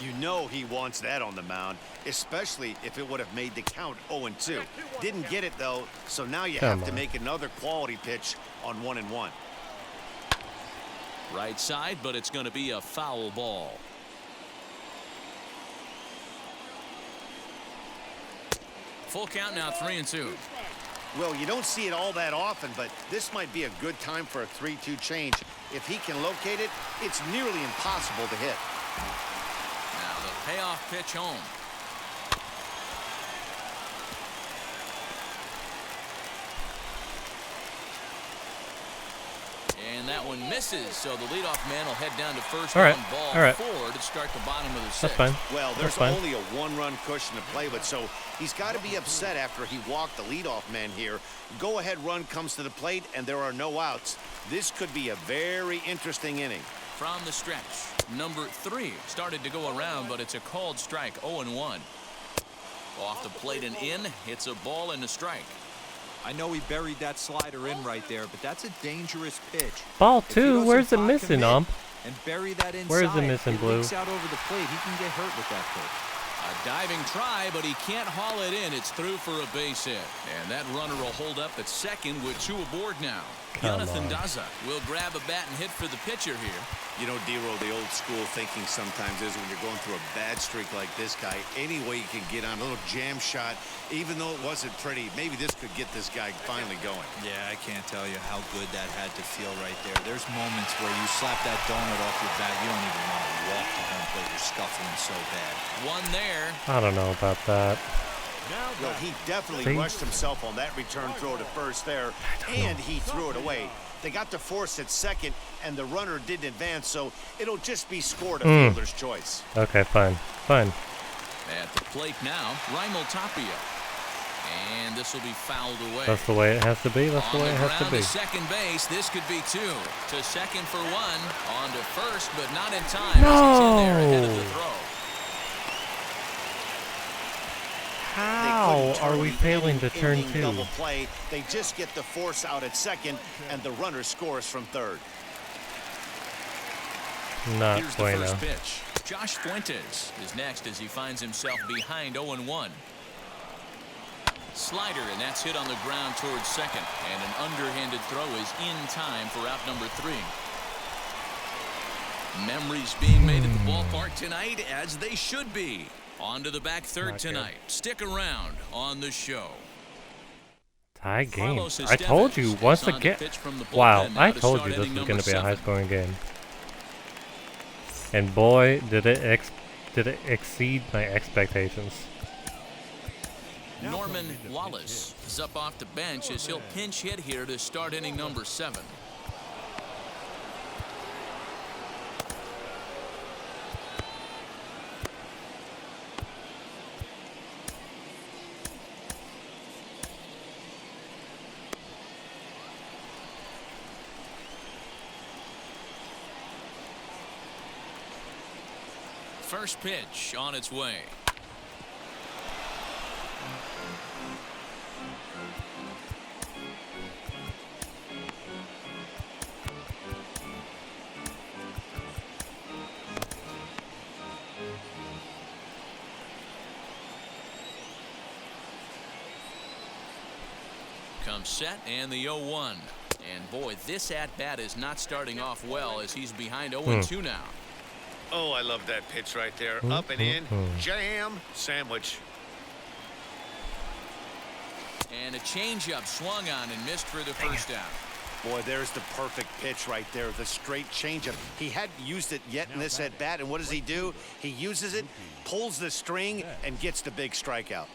You know he wants that on the mound, especially if it would have made the count 0-2. Didn't get it, though, so now you have to make another quality pitch on 1-1. Right side, but it's going to be a foul ball. Full count now, 3-2. Well, you don't see it all that often, but this might be a good time for a 3-2 change. If he can locate it, it's nearly impossible to hit. Now the payoff pitch home. And that one misses, so the leadoff man will head down to first on ball 4 to start the bottom of the sixth. That's fine. Well, there's only a one-run cushion to play with, so he's got to be upset after he walked the leadoff man here. Go-ahead run comes to the plate, and there are no outs. This could be a very interesting inning. From the stretch, number 3 started to go around, but it's a called strike, 0-1. Off the plate and in, hits a ball and a strike. I know he buried that slider in right there, but that's a dangerous pitch. Ball 2, where's it missing, And bury that inside. Where's it missing, Blue? Leaks out over the plate. He can get hurt with that pitch. A diving try, but he can't haul it in. It's through for a base hit. And that runner will hold up at second with 2 aboard now. Jonathan Daza will grab a bat and hit for the pitcher here. You know, Dero, the old school thinking sometimes is when you're going through a bad streak like this guy, any way you can get on a little jam shot, even though it wasn't pretty, maybe this could get this guy finally going. Yeah, I can't tell you how good that had to feel right there. There's moments where you slap that donut off your bat, you don't even want to walk to home plate. You're scuffling so bad. One there. I don't know about that. Well, he definitely rushed himself on that return throw to first there, and he threw it away. They got to force at second, and the runner didn't advance, so it'll just be scored a fielder's choice. Okay, fine. Fine. At the plate now, Raimel Tapia. And this will be fouled away. That's the way it has to be. That's the way it has to be. To second base, this could be 2. To second for 1. On to first, but not in time. No! As he's in there ahead of the throw. How are we failing to turn 2? Double play. They just get the force out at second, and the runner scores from third. Not Here's bueno. the first pitch. Josh Fuentes is next as he finds himself behind 0-1. Slider, and that's hit on the ground towards second. And an underhanded throw is in time for out number 3. Memories being made at the ballpark tonight, as they should be. On to the back third tonight. Stick around on the show. Tie game. I told you once again. Wow, I told you this was going to be a high-scoring game. And boy, did it exceed my expectations. Norman Wallace is up off the bench as he'll pinch hit here to start inning number 7. First pitch on its way. Comes set and the 0-1. And boy, this at-bat is not starting off well as he's behind 0-2 now. Oh, I love that pitch right there. Up and in. Jam sandwich. And a changeup swung on and missed for the first out. Boy, there's the perfect pitch right there. The straight changeup. He hadn't used it yet in this at-bat, and what does he do? He uses it, pulls the string, and gets the big strikeout.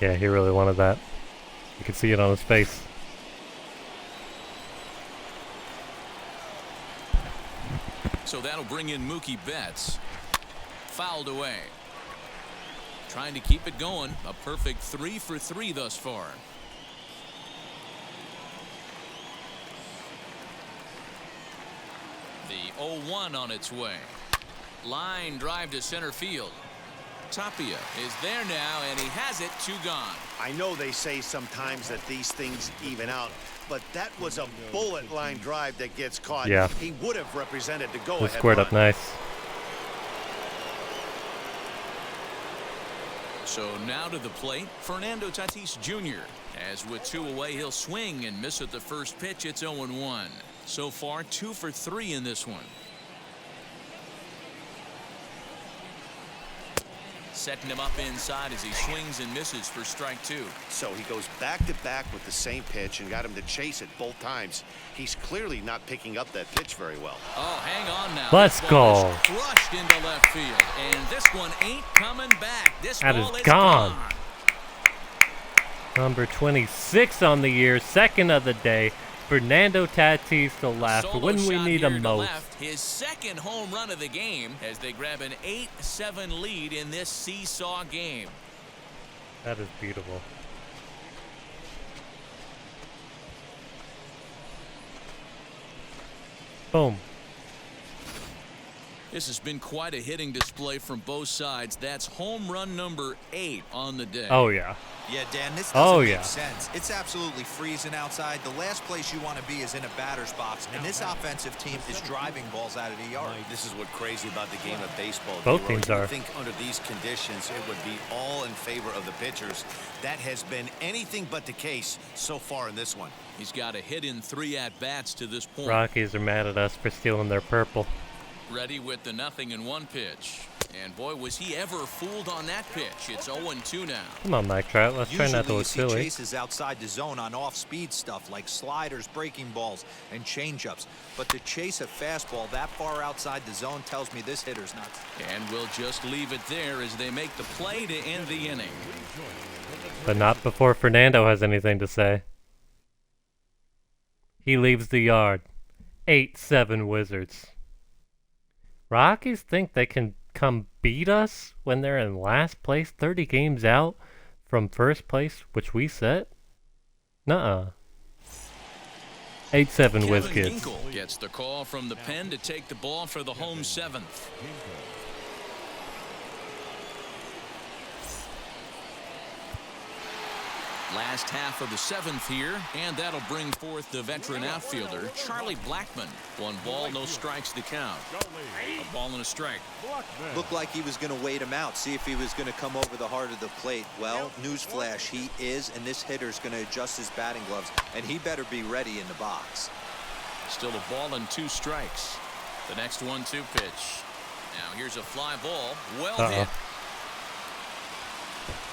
Yeah, he really wanted that. You could see it on his face. So that'll bring in Mookie Betts. Fouled away. Trying to keep it going. A perfect 3 for 3 thus far. The 0-1 on its way. Line drive to center field. Tapia is there now, and he has it. 2 gone. I know they say sometimes that these things even out, but that was a bullet line drive that gets caught. Yeah. He would have represented the He go-ahead squared run. up nice. So now to the plate, Fernando Tatis Jr. As with 2 away, he'll swing and miss at the first pitch. It's 0-1. So far, 2 for 3 in this one. Setting him up inside as he swings and misses for strike 2. So he goes back-to-back with the same pitch and got him to chase it both times. He's clearly not picking up that pitch very well. Oh, hang on now. Let's This ball go. is crushed into left field, and this one ain't coming back. This That ball is is gone. gone. Number 26 on the year, second of the day. Fernando Tatis to left Solo when we shot need here him to most. left, his second home run of the game as they grab an 8-7 lead in this seesaw game. That is beautiful. Boom. This has been quite a hitting display from both sides. That's home run number 8 on the day. Oh, yeah. Yeah, Dan, this doesn't Oh, make yeah. sense. It's absolutely freezing outside. The last place you want to be is in a batter's box, and this offensive team is driving balls out of the yard. This is what's crazy about the game of baseball. Both Leroy. teams You would are. think under these conditions it would be all in favor of the pitchers. That has been anything but the case so far in this one. He's got a hit in 3 at-bats to this point. Rockies are mad at us for stealing their purple. Ready with the 0-1 pitch. And boy, was he ever fooled on that pitch. It's 0-2 now. Come on, Mike Trout. Let's try not to Usually you look see silly. chases outside the zone on off-speed stuff like sliders, breaking balls, and changeups. But to chase a fastball that far outside the zone tells me this hitter's nuts. And we'll just leave it there as they make the play to end the inning. But not before Fernando has anything to say. He leaves the yard. 8-7 Wizards. Rockies think they can come beat us when they're in last place, 30 games out from first place, which we set? Nuh-uh. 8-7 Wiz Kevin kids. Hinkle gets the call from the pen to take the ball for the home 7th. Last half of the 7th here, and that'll bring forth the veteran outfielder, Charlie Blackmon. 1 ball, no strikes to count. A ball and a strike. Looked like he was going to wait him out, see if he was going to come over the heart of the plate. Well, newsflash, he is, and this hitter's going to adjust his batting gloves, and he better be ready in the box. Still a ball and 2 strikes. The next 1-2 pitch. Now here's a fly ball. Well hit.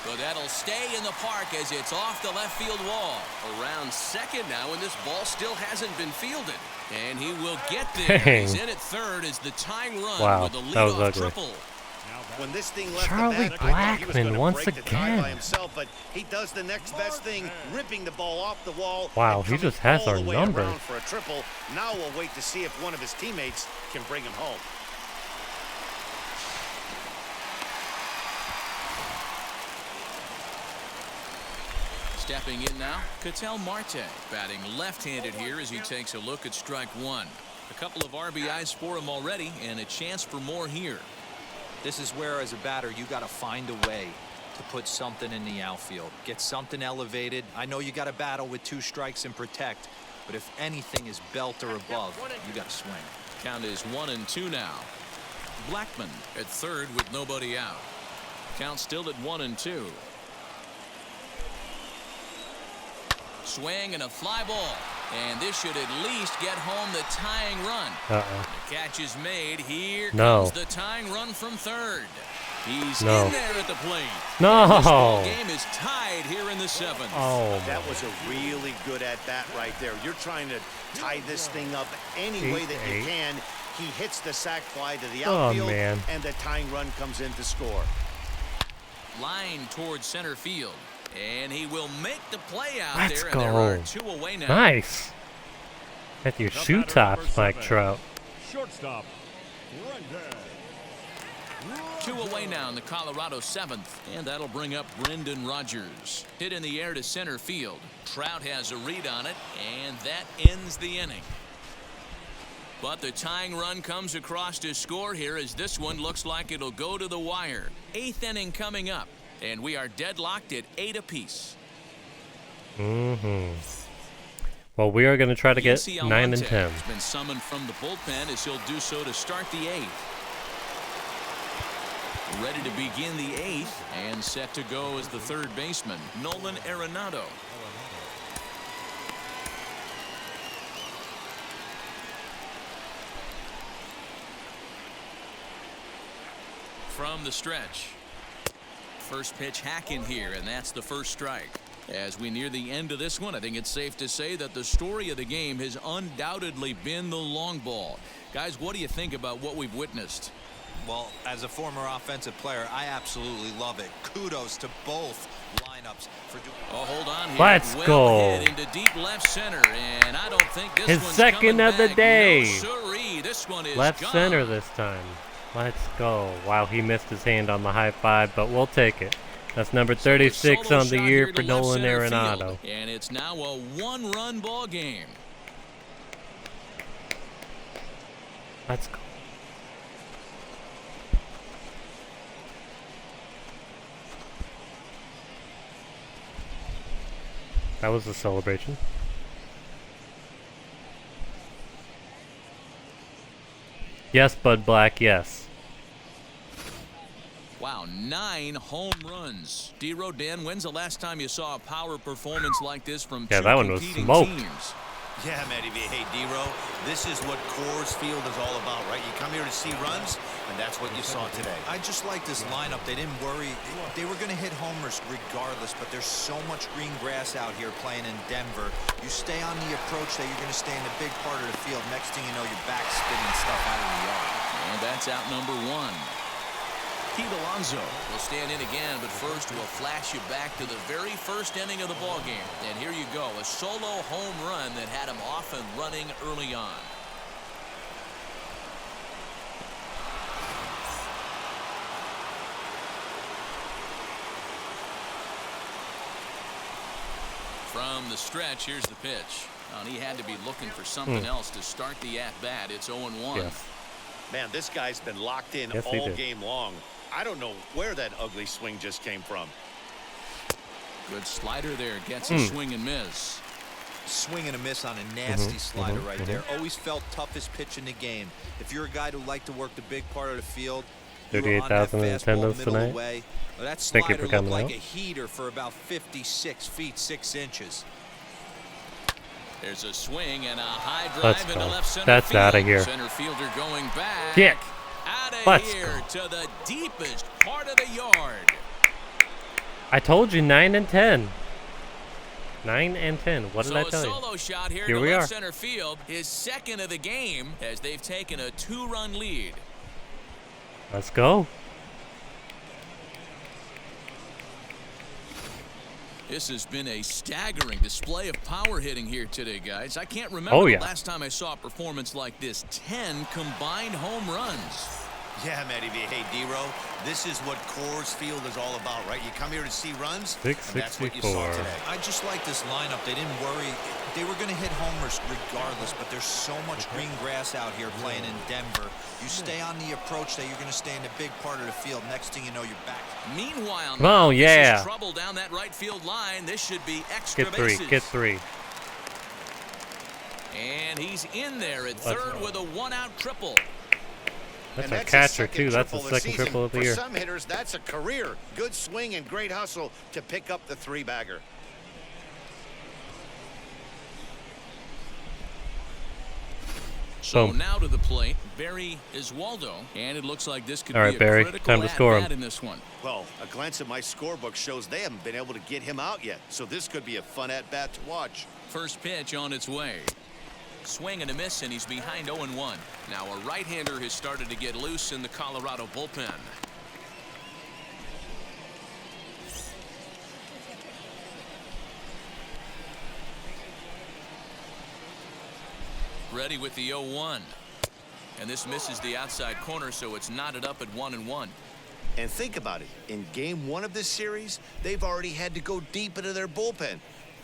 But that'll stay in the park as it's off the left field wall. Around second now, and this ball still hasn't been fielded. And he will get there. Dang. He's in at third as the tying run Wow, with a that was leadoff ugly. triple. When this thing left Charlie the bat, I thought he was Blackmon gonna once break the tie again. by himself, but he does the next best thing, ripping the ball off the wall. Wow, and he coming just has all our the way number. around for a triple. Now we'll wait to see if one of his teammates can bring him home. Stepping in now, Katel Marte, batting left-handed here as he takes a look at strike 1. A couple of RBIs for him already, and a chance for more here. This is where, as a batter, you got to find a way to put something in the outfield. Get something elevated. I know you got to battle with 2 strikes and protect, but if anything is belt or above, you got to swing. Count is 1-2 now. Blackmon at third with nobody out. Count still at 1-2. Swing and a fly ball. And this should at least get home the tying run. The catch is made. Here comes the tying run from third. He's in there at the plate. And this ball game is tied here in the 7th. Oh, that was a really good at-bat right there. You're trying to tie this thing up any way that you can. He hits the sac fly to the outfield, and the tying run comes in to score. Line towards center field. And he will make the play out Let's there. go. And there are 2 away now. Nice. At your shoe tops, Mike Trout. Shortstop, Brendan. 2 away now in the Colorado 7th. And that'll bring up Brendan Rodgers. Hit in the air to center field. Trout has a read on it. And that ends the inning. But the tying run comes across to score here as this one looks like it'll go to the wire. 8th inning coming up. And we are deadlocked at 8 apiece. Well, we are going to try to get 9 and 10. Has been summoned from the bullpen as he'll do so to start the 8th. Ready to begin the 8th and set to go as the third baseman, Nolan Arenado. From the stretch. First pitch hack in here, and that's the first strike. As we near the end of this one, I think it's safe to say that the story of the game has undoubtedly been the long ball. Guys, what do you think about what we've witnessed? Well, as a former offensive player, I absolutely love it. Kudos to both lineups for doing. Oh, hold on here. Let's go. Hit into deep left center, and I don't think this His one's second coming of the back. day. No, siree. This one is Left gone. center this time. Let's go. Wow, he missed his hand on the high five, but we'll take it. That's number 36 So a on the solo year shot for here to left Nolan center Arenado. field, and it's now a 1-run ball game. Let's go. That was a celebration. Yes, Bud Black, yes. Wow, 9 home runs. D-Rodan, when's the last time you saw a power performance like this from two that one was competing smoked. teams? Yeah, Matty V. Hey, D-Ro, this is what Coors Field is all about, right? You come here to see runs, and that's what you saw today. I just like this lineup. They didn't worry. They were going to hit homers regardless, but there's so much green grass out here playing in Denver. You stay on the approach that you're going to stay in the big part of the field. Next thing you know, you're back spinning stuff out of the yard. And that's out number 1. Alonso will stand in again, but first we'll flash you back to the very first inning of the ball game. And here you go, a solo home run that had him off and running early on. From the stretch, here's the pitch. And he had to be looking for something else to start the at-bat. It's 0-1. Yes. Man, this guy's been locked in Yes, he all did. game long. I don't know where that ugly swing just came from. Good slider there. Gets a swing and miss. Swing and a miss on a nasty slider right there. Always felt toughest pitch in the game. If you're a guy who liked to work the big part of the field, you were on that 38,000 in fastball attendance middle of the tonight. way. Well, that Thank you slider for looked coming like out. a heater for about 56 feet 6 inches. There's a swing and a high Let's drive into go. left center That's field. outta here. Center fielder going back. Kick. Out of Let's here go. to the deepest part of the yard. I told you 9 and 10. 9 and 10. What did I tell So you? a solo shot here, Here to we left are. center field. His second of the game as they've taken a 2-run lead. Let's go. This has been a staggering display of power hitting here today, guys. I can't remember the last time I saw a performance like this. 10 combined home runs. Yeah, Matty V. Hey, D-Row, this is what Coors Field is all about, right? You come here to see runs, and that's what you saw 664. today. I just like this lineup. They didn't worry. They were going to hit homers regardless, but there's so much green grass out here playing in Denver. You stay on the approach that you're going to stay in a big part of the field. Next thing you know, you're back. Meanwhile, Oh, this yeah. is trouble down that right field line. This should be extra Get 3. bases. Get 3. And he's in there at third with a one-out triple. That's And our that's his catcher, second too. That's the triple second season. triple of the For year. some hitters, that's a career. Good swing and great hustle to pick up the 3-bagger. So Boom. now to the plate, Barry Iswaldo, and it looks like this could All right, be a Barry, critical time to score him. at-bat in this one. Well, a glance at my scorebook shows they haven't been able to get him out yet, so this could be a fun at-bat to watch. First pitch on its way. Swing and a miss, and he's behind 0-1. Now a right-hander has started to get loose in the Colorado bullpen. Ready with the 0-1. And this misses the outside corner, so it's knotted up at 1-1. And think about it. In game 1 of this series, they've already had to go deep into their bullpen.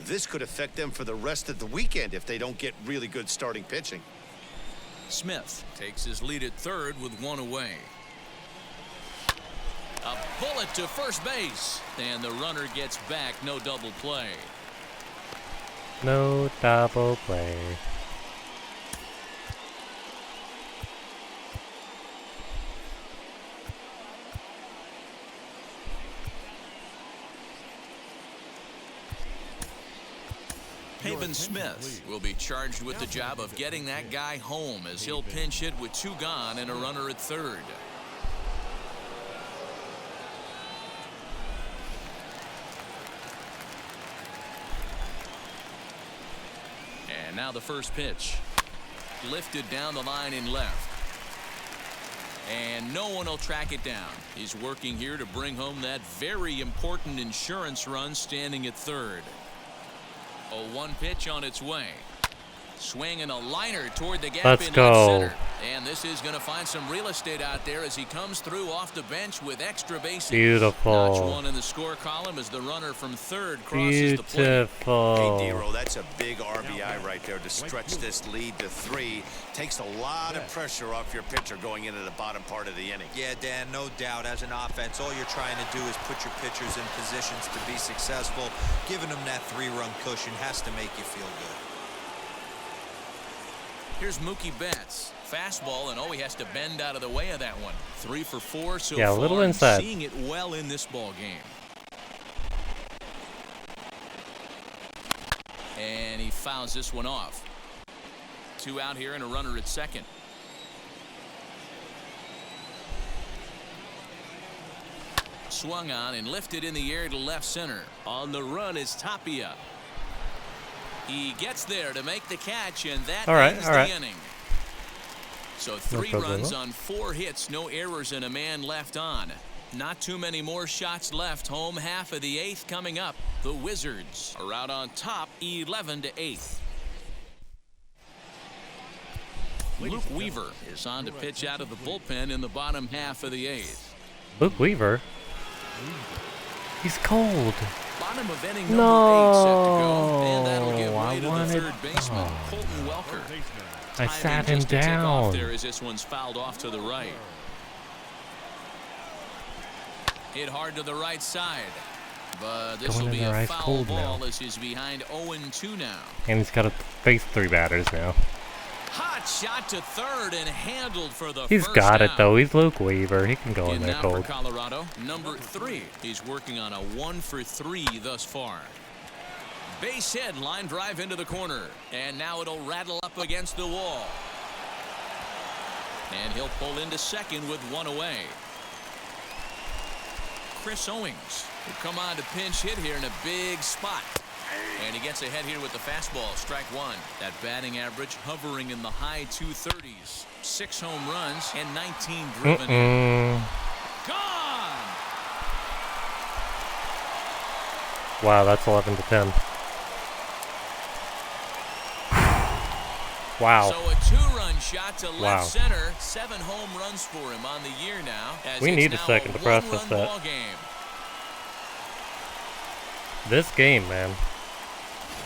This could affect them for the rest of the weekend if they don't get really good starting pitching. Smith takes his lead at third with one away. A bullet to first base, and the runner gets back. No double play. No double play. Haven Smith will be charged with the job of getting that guy home as he'll pinch hit with 2 gone and a runner at third. And now the first pitch. Lifted down the line in left. And no one will track it down. He's working here to bring home that very important insurance run, standing at third. A 1 pitch on its way. Swing and a liner toward the gap Let's in go. left center. And this is going to find some real estate out there as he comes through off the bench with extra bases. Beautiful. Notch 1 in the score column as the runner from third crosses the plate. Beautiful. Hey, D-Row, that's a big RBI right there to stretch this lead to 3. Takes a lot of pressure off your pitcher going into the bottom part of the inning. Yeah, Dan, no doubt. As an offense, all you're trying to do is put your pitchers in positions to be successful. Giving them that 3-run cushion has to make you feel good. Here's Mookie Betts. Fastball, and he has to bend out of the way of that one. 3 for 4 so Yeah, a far. little inside. Seeing it well in this ball game. And he fouls this one off. 2 out here and a runner at second. Swung on and lifted in the air to left center. On the run is Tapia. He gets there to make the catch, and that ends the inning. So 3 runs on 4 hits, no errors, and a man left on. Not too many more shots left. Home half of the 8th coming up. The Wizards are out on top, 11-8. Luke Weaver is on to pitch out of the bullpen in the bottom half of the 8th. Luke Weaver? He's cold. Bottom of inning number 8 set to go, and that'll give I way to the wanted- third baseman, Colton Welker. I Timing sat him just to tick off down. there as this one's fouled off to the right. Hit hard to the right side, but this Going will in be there a ice foul cold ball now. as he's behind 0-2 now. And he's got to face 3 batters now. Hot shot to third and handled for the He's first got it, out. though. He's Luke Weaver. He can go in there Now for cold. Colorado, number 3. He's working on a 1 for 3 thus far. Base hit, line drive into the corner, and now it'll rattle up against the wall. And he'll pull into second with 1 away. Chris Owings will come on to pinch hit here in a big spot. And he gets ahead here with the fastball. Strike 1. That batting average hovering in the high 230s. 6 home runs and 19 driven in. Gone! Wow, that's 11-10. Wow. So a 2-run shot to left Wow. center. 7 home runs for him on the year now. As We it's need a now second to process one-run that. ball game. This game, man.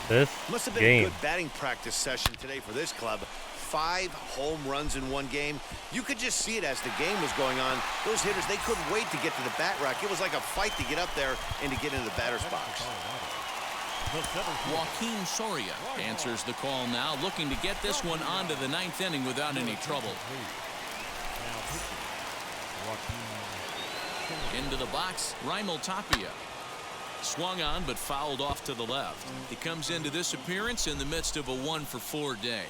This Must have been game. a good batting practice session today for this club. 5 home runs in one game. You could just see it as the game was going on. Those hitters, they couldn't wait to get to the bat rack. It was like a fight to get up there and to get into the batter's box. Joaquin Soria answers the call now, looking to get this one onto the 9th inning without any trouble. Into the box, Raimel Tapia. Swung on but fouled off to the left. He comes into this appearance in the midst of a 1-for-4 day.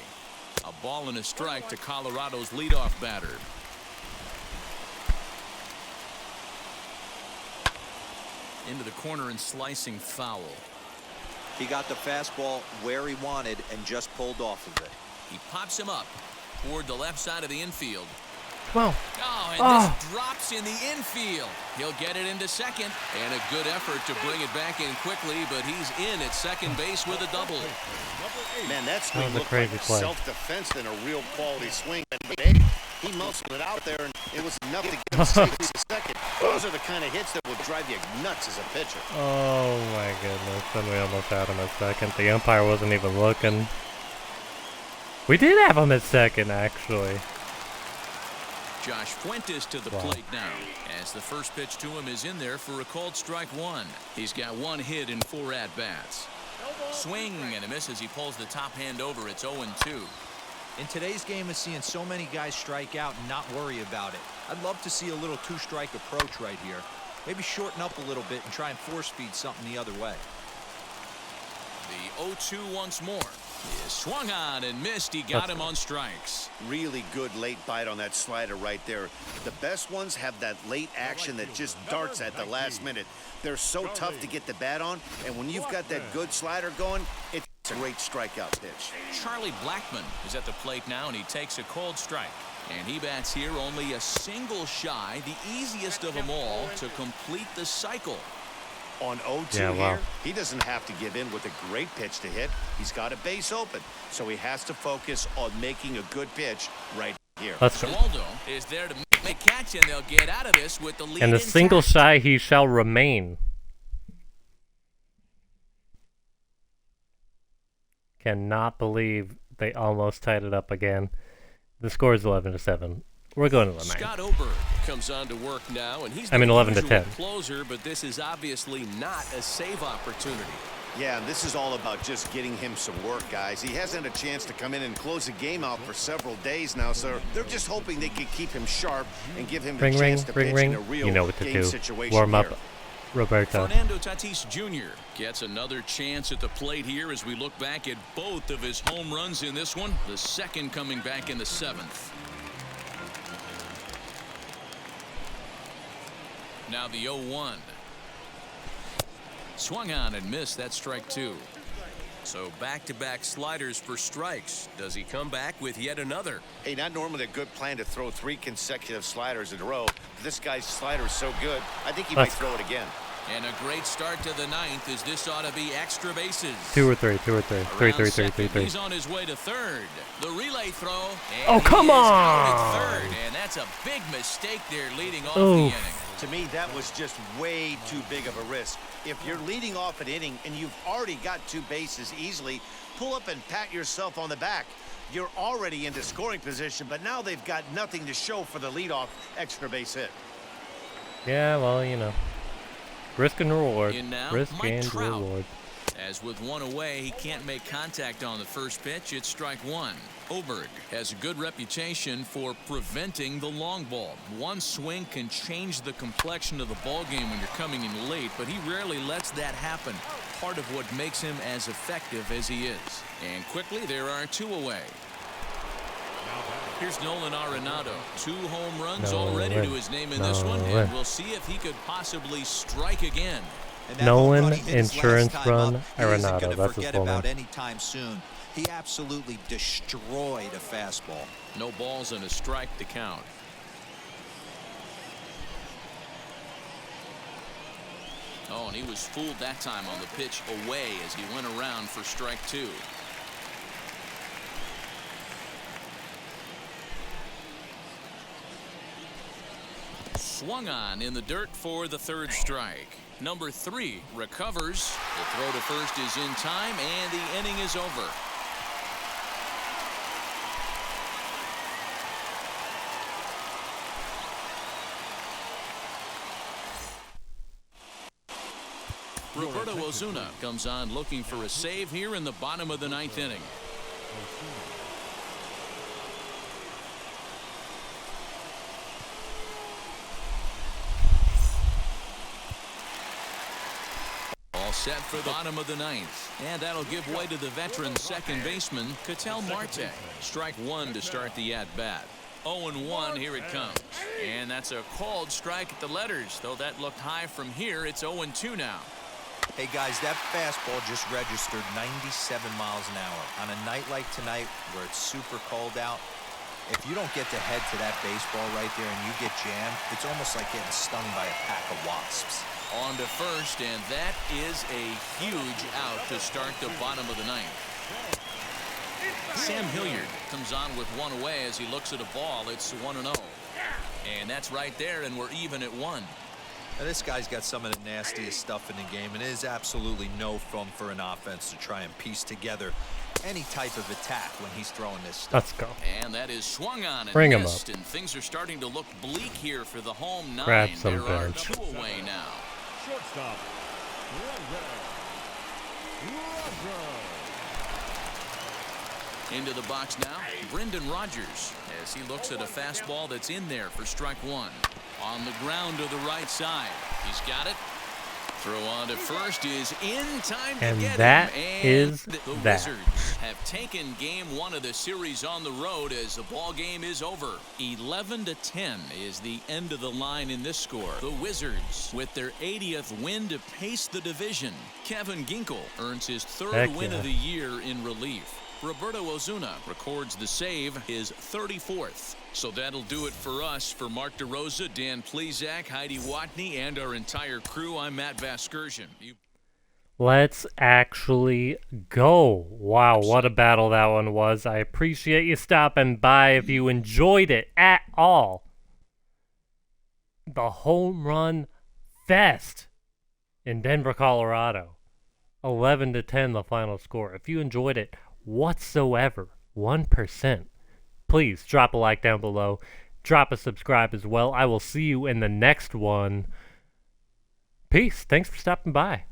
A ball and a strike to Colorado's leadoff batter. Into the corner and slicing foul. He got the fastball where he wanted and just pulled off of it. He pops him up toward the left side of the infield. Come on. Oh, and this drops in the infield. He'll get it into second, and a good effort to bring it back in quickly, but he's in at second base with a double. Man, that swing was a looked crazy like play. self-defense than a real quality swing. But hey, he muscled it out there, and it was enough to get him safe to second. Those are the kind of hits that will drive you nuts as a pitcher. Oh my goodness. Then we almost had him at second. The umpire wasn't even looking. We did have him at second, actually. Josh Fuentes to the plate now, as the first pitch to him is in there for a called strike 1. He's got 1 hit in 4 at-bats. Swing and a miss as he pulls the top hand over. It's 0-2. In today's game of seeing so many guys strike out and not worry about it, I'd love to see a little 2-strike approach right here. Maybe shorten up a little bit and try and force feed something the other way. The 0-2 once more. He is swung on and missed. He got him on strikes. Really good late bite on that slider right there. The best ones have that late action that just darts at the last minute. They're so tough to get the bat on, and when you've got that good slider going, it's a great strikeout pitch. Charlie Blackmon is at the plate now, and he takes a cold strike. And he bats here only a single shy, the easiest of them all to complete the cycle. On 0-2 here, he doesn't have to give in with a great pitch to hit. He's got a base open, so he has to focus on making a good pitch right here. Let's go. Waldo is there to make a catch, and they'll get out of this with the lead. And the intact. single shy he shall remain. Cannot believe they almost tied it up again. The score is 11-7. We're going to the 9th. Scott Oberg comes on to work now, and he's the 11-10 closer, but this is obviously not a save opportunity. Yeah, and this is all about just getting him some work, guys. He hasn't had a chance to come in and close the game out for several days now, so they're just hoping they can keep him sharp and give him the chance to pitch in a real You know what to game do. situation Warm up, here. Roberto. Fernando Tatis Jr. gets another chance at the plate here as we look back at both of his home runs in this one. The second coming back in the 7th. Now the 0-1. Swung on and missed. That's strike 2. So back-to-back sliders for strikes. Does he come back with yet another? Hey, not normally a good plan to throw 3 consecutive sliders in a row. But this guy's slider is so good, I think he might throw it again. And a great start to the 9th as this ought to be extra bases. 2 or 3. 3. He's on his way to third. The relay throw. Oh, come on! At third, and that's a big mistake there leading off the inning. To me, that was just way too big of a risk. If you're leading off an inning and you've already got 2 bases easily, pull up and pat yourself on the back. You're already into scoring position, but now they've got nothing to show for the leadoff extra base hit. Yeah, well, you know. Risk and reward. In now, Risk Mike and Trout. reward. As with 1 away, he can't make contact on the first pitch. It's strike 1. Oberg has a good reputation for preventing the long ball. One swing can change the complexion of the ball game when you're coming in late, but he rarely lets that happen. Part of what makes him as effective as he is. And quickly, there are 2 away. Here's Nolan Arenado. 2 home runs already to his name in this one, and we'll see if he could possibly strike again. Nolan Insurance Run Arenado. That's his full name. Anytime soon. He absolutely destroyed a fastball. No balls and a strike to count. Oh, and he was fooled that time on the pitch away as he went around for strike 2. swung on in the dirt for the third strike. Number 3 recovers. The throw to first is in time, and the inning is over. Roberto Osuna comes on looking for a save here in the bottom of the 9th inning. All set for the bottom of the 9th, and that'll give way to the veteran second baseman Katel Marte. Strike 1 to start the at-bat. 0-1, here it comes. And that's a called strike at the letters, though that looked high from here. It's 0-2 now. Hey guys, that fastball just registered 97 miles an hour. On a night like tonight where it's super cold out, if you don't get the head to that baseball right there and you get jammed, it's almost like getting stung by a pack of wasps. On to first, and that is a huge out to start the bottom of the 9th. Sam Hilliard comes on with one away as he looks at a ball. It's 1-0. And that's right there, and we're even at 1. Now, this guy's got some of the nastiest stuff in the game, and it is absolutely no fun for an offense to try and piece together any type of attack when he's throwing this stuff. Let's go. And that is swung on and Bring him missed, up. and things are starting to look bleak here for the home 9. Grab some There are bench. 2 away now. Shortstop, Into the box now, Brendan Rodgers, as he looks at a fastball that's in there for strike 1. On the ground to the right side. He's got it. Throw on to first is in time to And get that him. And is the that. Wizards have taken game 1 of the series on the road as the ball game is over. 11-10 is the end of the line in this score. The Wizards with their 80th win to pace the division. Kevin Ginkel earns his 3rd win of the year in relief. Roberto Osuna records the save, his 34th. So that'll do it for us. For Mark DeRosa, Dan Plezak, Heidi Watney, and our entire crew, I'm Matt Vasgersian. Let's actually go. Wow, what a battle that one was. I appreciate you stopping by. If you enjoyed it at all, the home run fest in Denver, Colorado. 11-10 the final score. If you enjoyed it whatsoever, 1%, please drop a like down below. Drop a subscribe as well. I will see you in the next one. Peace. Thanks for stopping by.